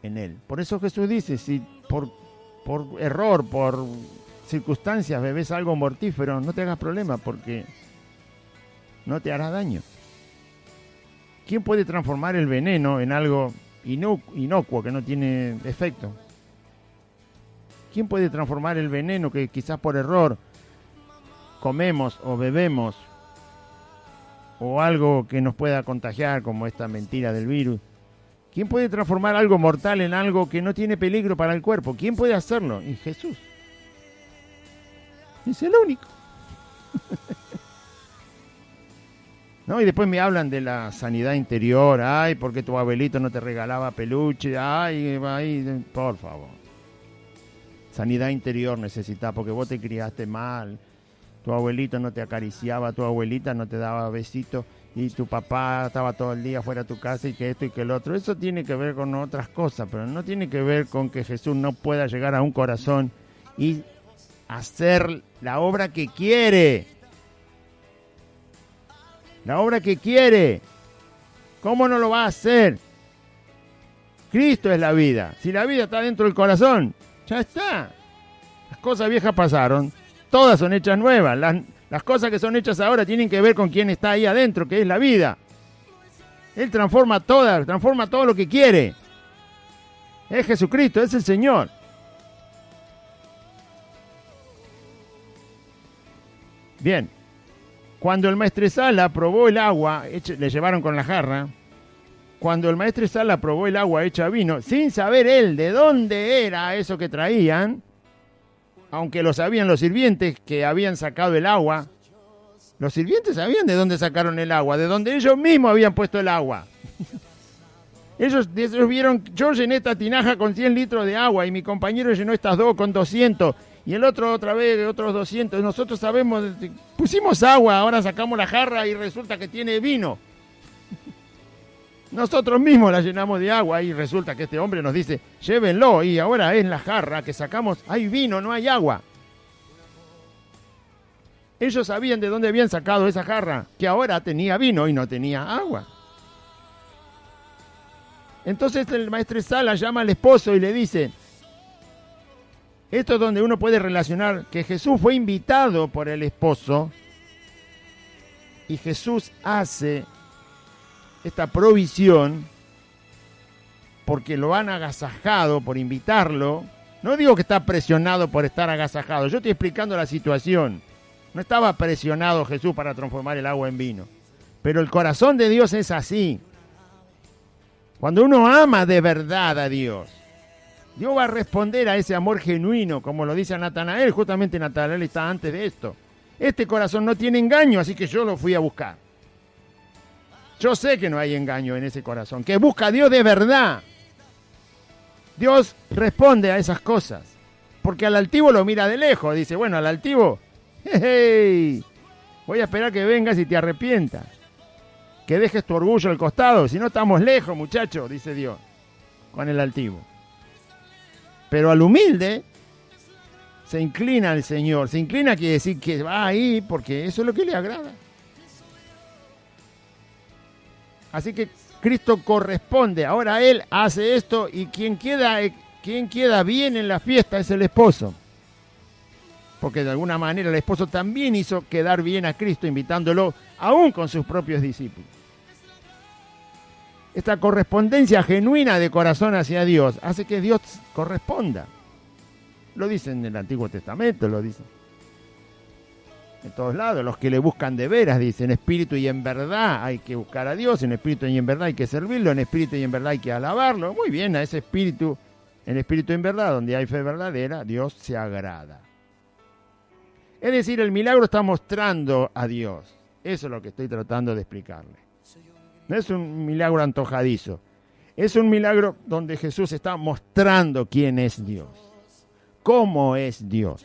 en Él. Por eso Jesús dice, si por error, por circunstancias bebes algo mortífero, no te hagas problema porque no te hará daño. ¿Quién puede transformar el veneno en algo inocuo que no tiene efecto? ¿Quién puede transformar el veneno que quizás por error comemos o bebemos o algo que nos pueda contagiar como esta mentira del virus? ¿Quién puede transformar algo mortal en algo que no tiene peligro para el cuerpo? ¿Quién puede hacerlo? Y Jesús. Es el único. ¿No? Y después me hablan de la sanidad interior. Ay, porque tu abuelito no te regalaba peluche. Ay, por favor. Sanidad interior necesitas porque vos te criaste mal. Tu abuelito no te acariciaba, tu abuelita no te daba besitos y tu papá estaba todo el día fuera de tu casa y que esto y que el otro. Eso tiene que ver con otras cosas, pero no tiene que ver con que Jesús no pueda llegar a un corazón y hacer la obra que quiere. La obra que quiere. ¿Cómo no lo va a hacer? Cristo es la vida. Si la vida está dentro del corazón, ya está. Las cosas viejas pasaron. Todas son hechas nuevas. Las cosas que son hechas ahora tienen que ver con quién está ahí adentro, que es la vida. Él transforma todo lo que quiere. Es Jesucristo, es el Señor. Bien, cuando el maestresala probó el agua, le llevaron con la jarra, cuando el maestresala probó el agua hecha vino, sin saber él de dónde era eso que traían, aunque lo sabían los sirvientes que habían sacado el agua, los sirvientes sabían de dónde sacaron el agua, de donde ellos mismos habían puesto el agua. Ellos vieron, yo llené esta tinaja con 100 litros de agua y mi compañero llenó estas dos con 200 y el otro otra vez otros 200. Nosotros sabemos, pusimos agua, ahora sacamos la jarra y resulta que tiene vino. Nosotros mismos la llenamos de agua y resulta que este hombre nos dice, llévenlo, y ahora es la jarra que sacamos, hay vino, no hay agua. Ellos sabían de dónde habían sacado esa jarra, que ahora tenía vino y no tenía agua. Entonces el maestresala llama al esposo y le dice, esto es donde uno puede relacionar que Jesús fue invitado por el esposo y Jesús hace esta provisión porque lo han agasajado por invitarlo. No digo que está presionado por estar agasajado, yo estoy explicando la situación. No estaba presionado Jesús para transformar el agua en vino, pero el corazón de Dios es así. Cuando uno ama de verdad a Dios, Dios va a responder a ese amor genuino, como lo dice Natanael. Justamente Natanael está antes de esto. Este corazón no tiene engaño, así que yo lo fui a buscar. Yo sé que no hay engaño en ese corazón, que busca a Dios de verdad. Dios responde a esas cosas, porque al altivo lo mira de lejos. Dice, bueno, al altivo, hey, voy a esperar que vengas y te arrepientas, que dejes tu orgullo al costado, si no estamos lejos, muchachos, dice Dios, con el altivo. Pero al humilde se inclina al Señor. Se inclina quiere decir que va ahí porque eso es lo que le agrada. Así que Cristo corresponde. Ahora Él hace esto y quien queda bien en la fiesta es el esposo. Porque de alguna manera el esposo también hizo quedar bien a Cristo, invitándolo aún con sus propios discípulos. Esta correspondencia genuina de corazón hacia Dios hace que Dios corresponda. Lo dicen en el Antiguo Testamento, lo dicen en todos lados. Los que le buscan de veras, dicen, en espíritu y en verdad hay que buscar a Dios, en espíritu y en verdad hay que servirlo, en espíritu y en verdad hay que alabarlo. Muy bien, a ese espíritu, en espíritu y en verdad, donde hay fe verdadera, Dios se agrada. Es decir, el milagro está mostrando a Dios. Eso es lo que estoy tratando de explicarle. No es un milagro antojadizo. Es un milagro donde Jesús está mostrando quién es Dios. Cómo es Dios.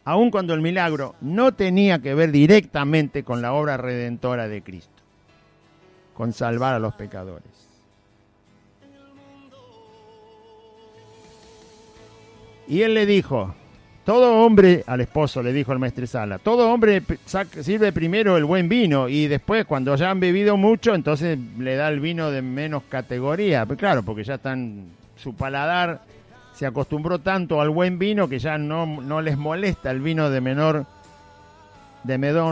Aun cuando el milagro no tenía que ver directamente con la obra redentora de Cristo. Con salvar a los pecadores. Y él le dijo... Todo hombre, al esposo le dijo el maestresala, todo hombre sirve primero el buen vino y después cuando ya han bebido mucho, entonces le da el vino de menos categoría. Pues claro, porque ya su paladar se acostumbró tanto al buen vino que ya no les molesta el vino de menor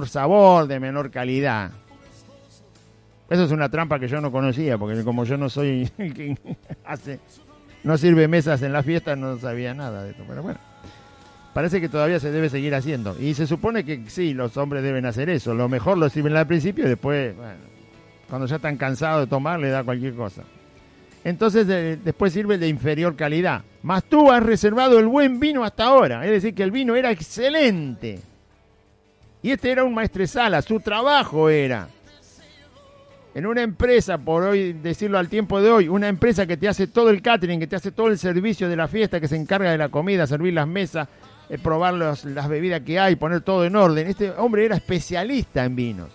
sabor, de menor calidad. Eso es una trampa que yo no conocía, porque como yo no soy el que no sirve mesas en la fiesta, no sabía nada de esto, pero bueno. Parece que todavía se debe seguir haciendo. Y se supone que sí, los hombres deben hacer eso. Lo mejor lo sirven al principio y después, bueno, cuando ya están cansados de tomar, le da cualquier cosa. Entonces después sirve de inferior calidad. Mas tú has reservado el buen vino hasta ahora. Es decir, que el vino era excelente. Y este era un maestresala, su trabajo era. En una empresa, por hoy decirlo al tiempo de hoy, una empresa que te hace todo el catering, que te hace todo el servicio de la fiesta, que se encarga de la comida, servir las mesas, probar las bebidas que hay, poner todo en orden. Este hombre era especialista en vinos.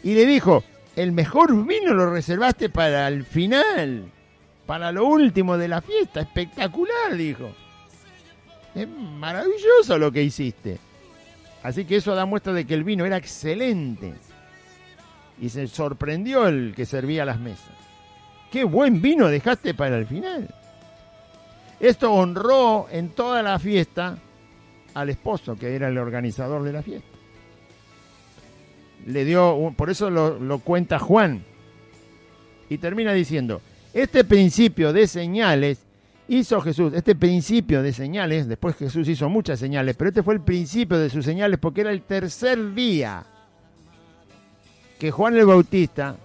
Y le dijo, el mejor vino lo reservaste para el final, para lo último de la fiesta. Espectacular, dijo. Es maravilloso lo que hiciste. Así que eso da muestra de que el vino era excelente. Y se sorprendió el que servía las mesas. ¡Qué buen vino dejaste para el final! Esto honró en toda la fiesta al esposo, que era el organizador de la fiesta. Le dio, por eso lo cuenta Juan. Y termina diciendo, este principio de señales hizo Jesús. Este principio de señales, después Jesús hizo muchas señales, pero este fue el principio de sus señales porque era el tercer día que Juan el Bautista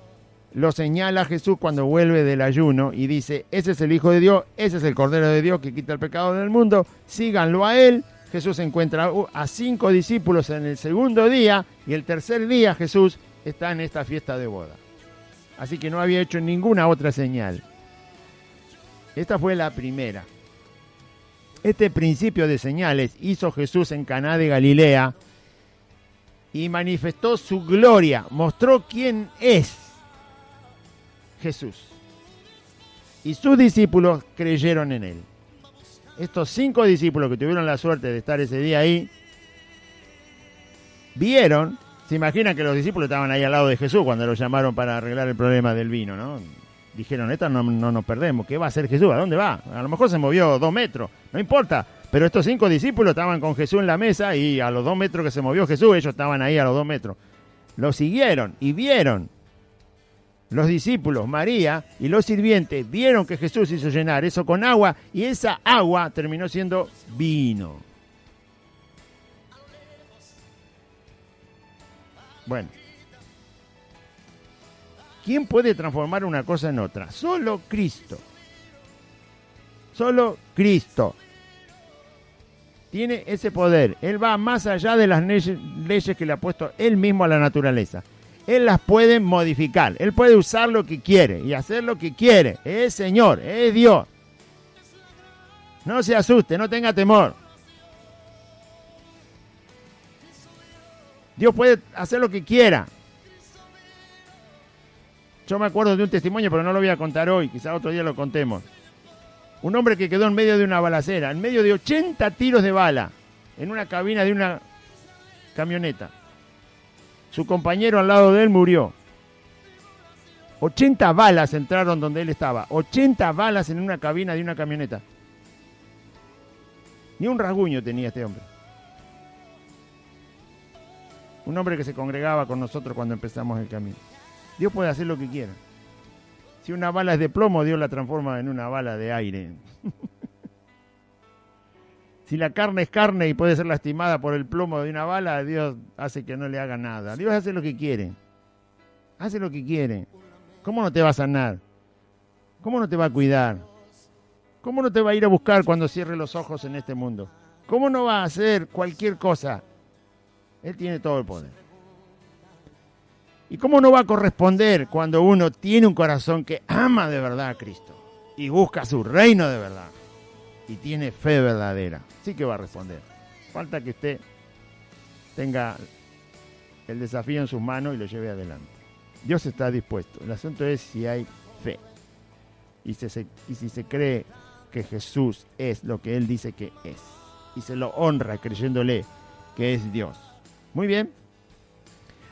lo señala a Jesús cuando vuelve del ayuno y dice, ese es el Hijo de Dios, ese es el Cordero de Dios que quita el pecado del mundo, síganlo a él. Jesús encuentra a 5 discípulos en el segundo día y el tercer día Jesús está en esta fiesta de boda. Así que no había hecho ninguna otra señal. Esta fue la primera. Este principio de señales hizo Jesús en Caná de Galilea y manifestó su gloria, mostró quién es Jesús. Y sus discípulos creyeron en él. Estos 5 discípulos que tuvieron la suerte de estar ese día ahí, vieron, se imaginan que los discípulos estaban ahí al lado de Jesús cuando lo llamaron para arreglar el problema del vino, ¿no? Dijeron, esta no nos perdemos, ¿qué va a hacer Jesús? ¿A dónde va? A lo mejor se movió 2 metros, no importa. Pero estos 5 discípulos estaban con Jesús en la mesa y a los 2 metros que se movió Jesús, ellos estaban ahí a los 2 metros. Lo siguieron y vieron. Los discípulos, María y los sirvientes, vieron que Jesús hizo llenar eso con agua y esa agua terminó siendo vino. Bueno. ¿Quién puede transformar una cosa en otra? Solo Cristo. Solo Cristo tiene ese poder. Él va más allá de las leyes que le ha puesto Él mismo a la naturaleza. Él las puede modificar. Él puede usar lo que quiere y hacer lo que quiere. Es Señor, es Dios. No se asuste, no tenga temor. Dios puede hacer lo que quiera. Yo me acuerdo de un testimonio, pero no lo voy a contar hoy. Quizá otro día lo contemos. Un hombre que quedó en medio de una balacera, en medio de 80 tiros de bala, en una cabina de una camioneta. Su compañero al lado de él murió. 80 balas entraron donde él estaba. 80 balas en una cabina de una camioneta. Ni un rasguño tenía este hombre. Un hombre que se congregaba con nosotros cuando empezamos el camino. Dios puede hacer lo que quiera. Si una bala es de plomo, Dios la transforma en una bala de aire. Si la carne es carne y puede ser lastimada por el plomo de una bala, Dios hace que no le haga nada. Dios hace lo que quiere. Hace lo que quiere. ¿Cómo no te va a sanar? ¿Cómo no te va a cuidar? ¿Cómo no te va a ir a buscar cuando cierre los ojos en este mundo? ¿Cómo no va a hacer cualquier cosa? Él tiene todo el poder. ¿Y cómo no va a corresponder cuando uno tiene un corazón que ama de verdad a Cristo y busca su reino de verdad y tiene fe verdadera? Sí que va a responder. Falta que usted tenga el desafío en sus manos y lo lleve adelante. Dios está dispuesto. El asunto es si hay fe y si se cree que Jesús es lo que Él dice que es y se lo honra creyéndole que es Dios. Muy bien.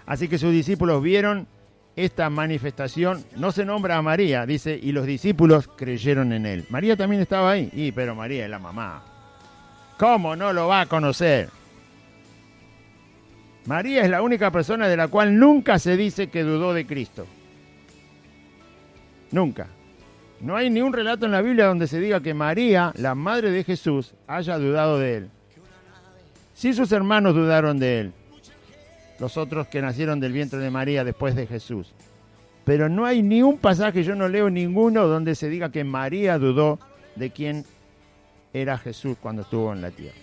Así que sus discípulos vieron esta manifestación. No se nombra a María, dice, y los discípulos creyeron en él. María también estaba ahí. Pero María es la mamá. ¿Cómo no lo va a conocer? María es la única persona de la cual nunca se dice que dudó de Cristo. Nunca. No hay ni un relato en la Biblia donde se diga que María, la madre de Jesús, haya dudado de él. Sí, sus hermanos dudaron de él. Los otros que nacieron del vientre de María después de Jesús. Pero no hay ni un pasaje, yo no leo ninguno, donde se diga que María dudó de quién era Jesús cuando estuvo en la tierra.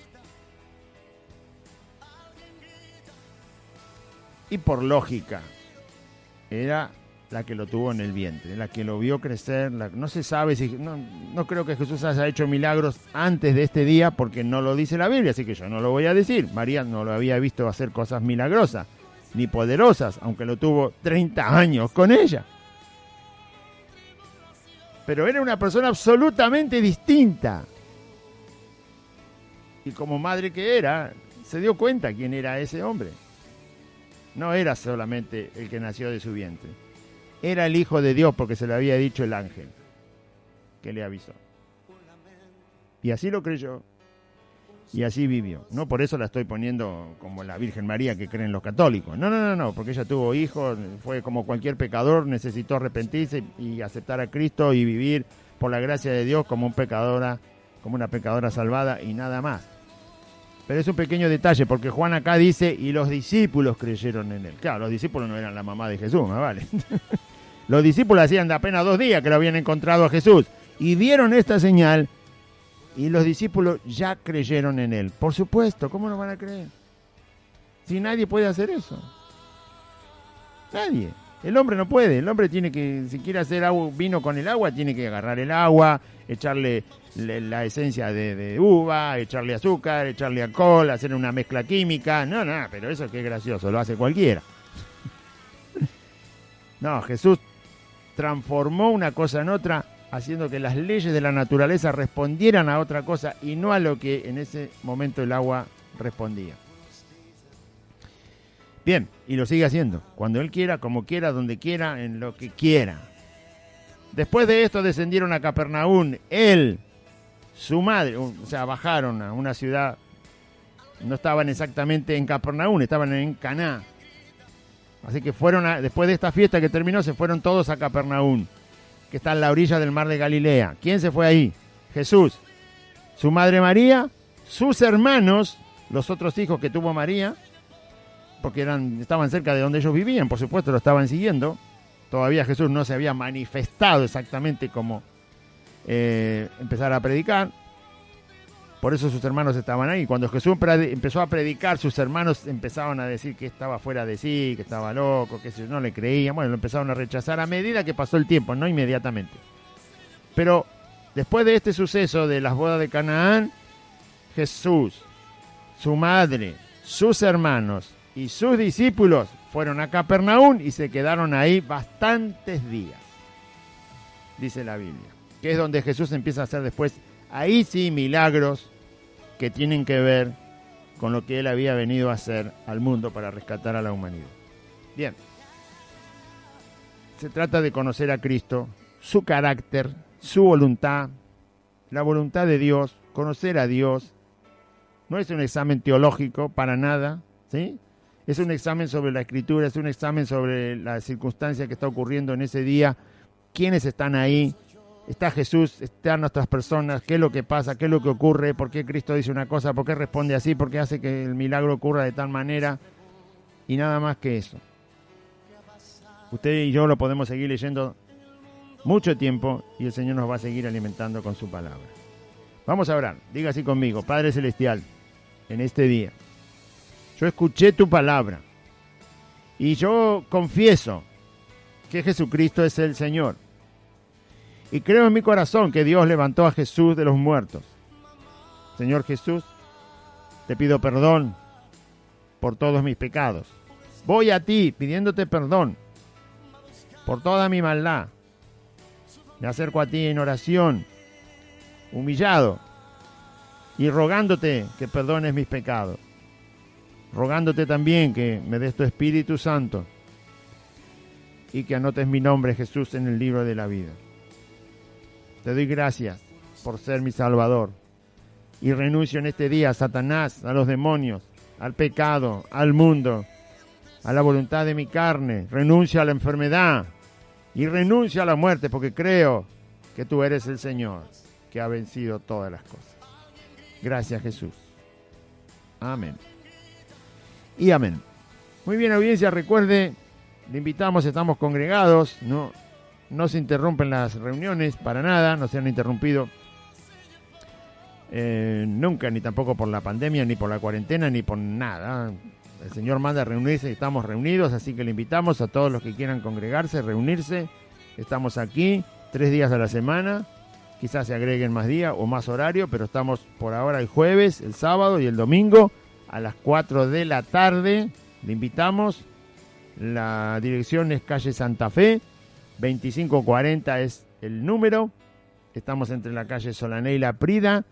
Y por lógica, era la que lo tuvo en el vientre, la que lo vio crecer. No se sabe si... No creo que Jesús haya hecho milagros antes de este día, porque no lo dice la Biblia, así que yo no lo voy a decir. María no lo había visto hacer cosas milagrosas, ni poderosas, aunque lo tuvo 30 años con ella. Pero era una persona absolutamente distinta. Y como madre que era, se dio cuenta quién era ese hombre. No era solamente el que nació de su vientre. Era el Hijo de Dios, porque se lo había dicho el ángel que le avisó. Y así lo creyó. Y así vivió. No por eso la estoy poniendo como la Virgen María que creen los católicos. No, porque ella tuvo hijos, fue como cualquier pecador, necesitó arrepentirse y aceptar a Cristo y vivir por la gracia de Dios como una pecadora salvada y nada más. Pero es un pequeño detalle, porque Juan acá dice, y los discípulos creyeron en él. Claro, los discípulos no eran la mamá de Jesús, ¿me vale? Los discípulos hacían de apenas 2 días que lo habían encontrado a Jesús. Y vieron esta señal, y los discípulos ya creyeron en él. Por supuesto, ¿cómo no van a creer? Si nadie puede hacer eso. Nadie. El hombre no puede. El hombre tiene que, si quiere hacer vino con el agua, tiene que agarrar el agua, echarle la esencia de uva, echarle azúcar, echarle alcohol, hacer una mezcla química. No, pero eso qué gracioso, lo hace cualquiera. No, Jesús transformó una cosa en otra, haciendo que las leyes de la naturaleza respondieran a otra cosa y no a lo que en ese momento el agua respondía. Bien, y lo sigue haciendo, cuando Él quiera, como quiera, donde quiera, en lo que quiera. Después de esto descendieron a Capernaum, Él, su madre, o sea, bajaron a una ciudad, no estaban exactamente en Capernaum, estaban en Caná. Así que después de esta fiesta que terminó, se fueron todos a Capernaum, que está en la orilla del mar de Galilea. ¿Quién se fue ahí? Jesús, su madre María, sus hermanos, los otros hijos que tuvo María, porque estaban cerca de donde ellos vivían, por supuesto lo estaban siguiendo, todavía Jesús no se había manifestado exactamente como empezar a predicar. Por eso sus hermanos estaban ahí. Cuando Jesús empezó a predicar, sus hermanos empezaban a decir que estaba fuera de sí, que estaba loco, que no le creían. Bueno, lo empezaron a rechazar a medida que pasó el tiempo, no inmediatamente. Pero después de este suceso de las bodas de Canaán, Jesús, su madre, sus hermanos y sus discípulos fueron a Capernaum y se quedaron ahí bastantes días, dice la Biblia, que es donde Jesús empieza a hacer después, ahí sí, milagros que tienen que ver con lo que él había venido a hacer al mundo para rescatar a la humanidad. Bien, se trata de conocer a Cristo, su carácter, su voluntad, la voluntad de Dios, conocer a Dios. No es un examen teológico para nada, ¿sí? Es un examen sobre la Escritura, es un examen sobre la circunstancia que está ocurriendo en ese día, quiénes están ahí, está Jesús, están nuestras personas, qué es lo que pasa, qué es lo que ocurre, por qué Cristo dice una cosa, por qué responde así, por qué hace que el milagro ocurra de tal manera, y nada más que eso. Usted y yo lo podemos seguir leyendo mucho tiempo y el Señor nos va a seguir alimentando con su palabra. Vamos a orar, diga así conmigo: Padre Celestial, en este día yo escuché tu palabra y yo confieso que Jesucristo es el Señor. Y creo en mi corazón que Dios levantó a Jesús de los muertos. Señor Jesús, te pido perdón por todos mis pecados. Voy a ti pidiéndote perdón por toda mi maldad. Me acerco a ti en oración, humillado, y rogándote que perdones mis pecados. Rogándote también que me des tu Espíritu Santo y que anotes mi nombre, Jesús, en el libro de la vida. Te doy gracias por ser mi Salvador y renuncio en este día a Satanás, a los demonios, al pecado, al mundo, a la voluntad de mi carne. Renuncio a la enfermedad y renuncio a la muerte, porque creo que tú eres el Señor que ha vencido todas las cosas. Gracias, Jesús. Amén. Y amén. Muy bien, audiencia, recuerde, le invitamos, estamos congregados, no se interrumpen las reuniones para nada, no se han interrumpido nunca, ni tampoco por la pandemia, ni por la cuarentena, ni por nada. El Señor manda a reunirse y estamos reunidos, así que le invitamos a todos los que quieran congregarse, reunirse. Estamos aquí 3 días a la semana, quizás se agreguen más días o más horario, pero estamos por ahora el jueves, el sábado y el domingo a las 4 de la tarde. Le invitamos. La dirección es calle Santa Fe, 2540 es el número. Estamos entre la calle Solané y La Prida,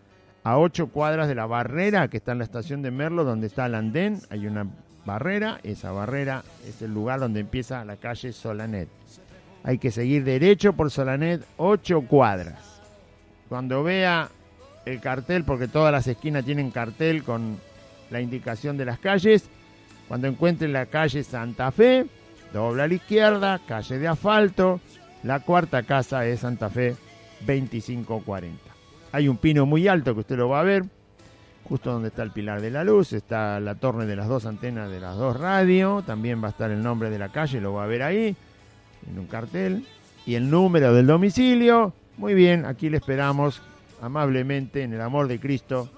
a 8 cuadras de la barrera que está en la estación de Merlo, donde está el andén. Hay una barrera, esa barrera es el lugar donde empieza la calle Solanet. Hay que seguir derecho por Solanet 8 cuadras. Cuando vea el cartel, porque todas las esquinas tienen cartel con la indicación de las calles, cuando encuentre la calle Santa Fe, dobla a la izquierda, calle de asfalto, la cuarta casa es Santa Fe 2540. Hay un pino muy alto que usted lo va a ver, justo donde está el pilar de la luz, está la torre de las 2 antenas de las 2 radios, también va a estar el nombre de la calle, lo va a ver ahí, en un cartel, y el número del domicilio. Muy bien, aquí le esperamos amablemente en el amor de Cristo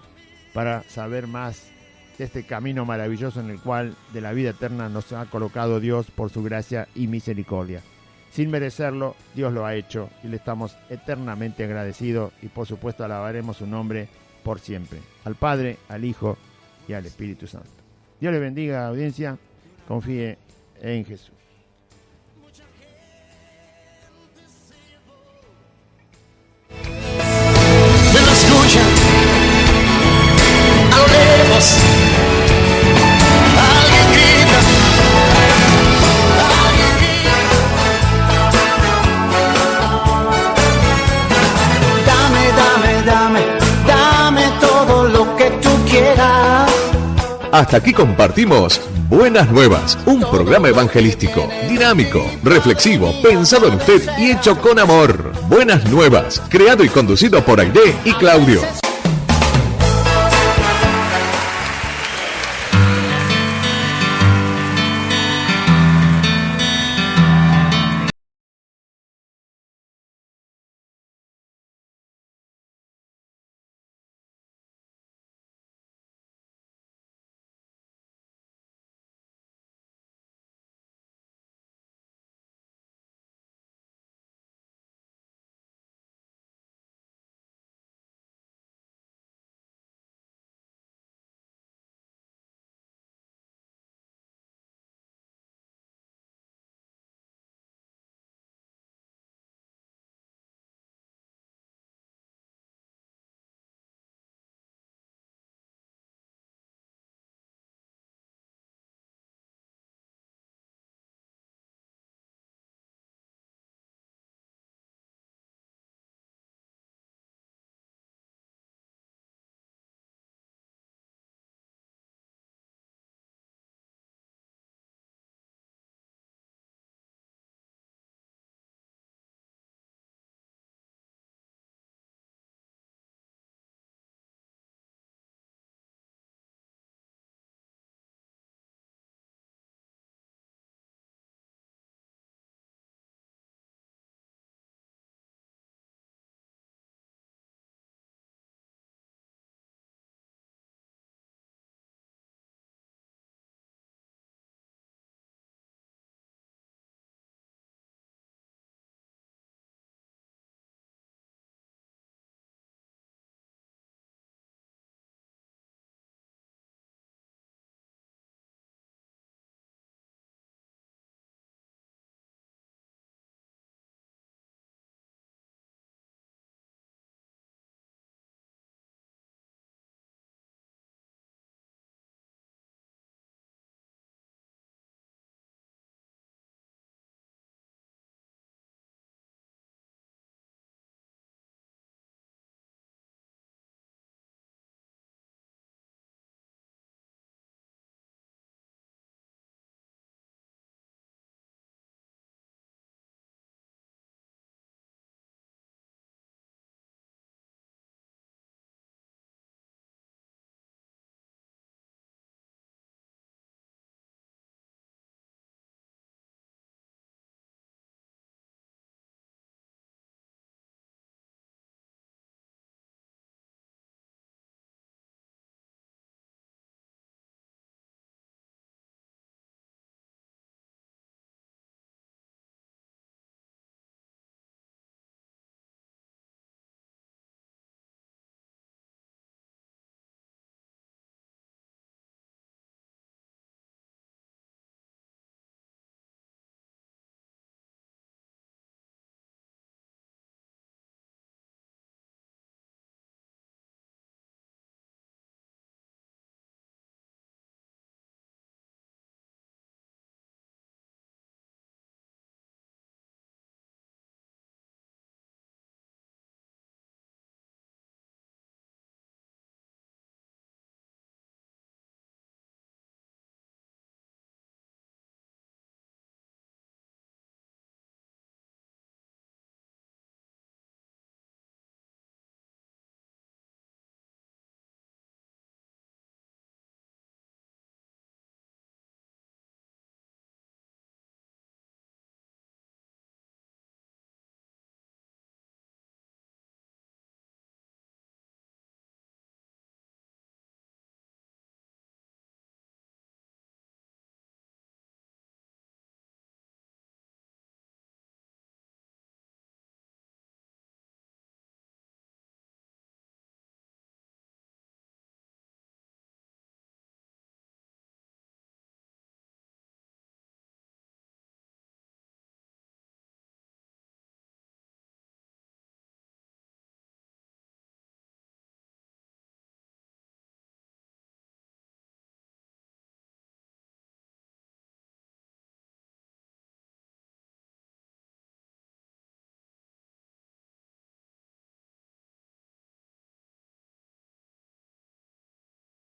para saber más de este camino maravilloso en el cual de la vida eterna nos ha colocado Dios por su gracia y misericordia. Sin merecerlo, Dios lo ha hecho y le estamos eternamente agradecidos y por supuesto alabaremos su nombre por siempre. Al Padre, al Hijo y al Espíritu Santo. Dios le bendiga, audiencia. Confíe en Jesús. Me lo escucha a lo lejos. Alguien grita, alguien grita. Dame todo lo que tú quieras. Hasta aquí compartimos Buenas Nuevas, un programa evangelístico, dinámico, reflexivo, pensado en usted y hecho con amor. Buenas Nuevas, creado y conducido por Aide y Claudio.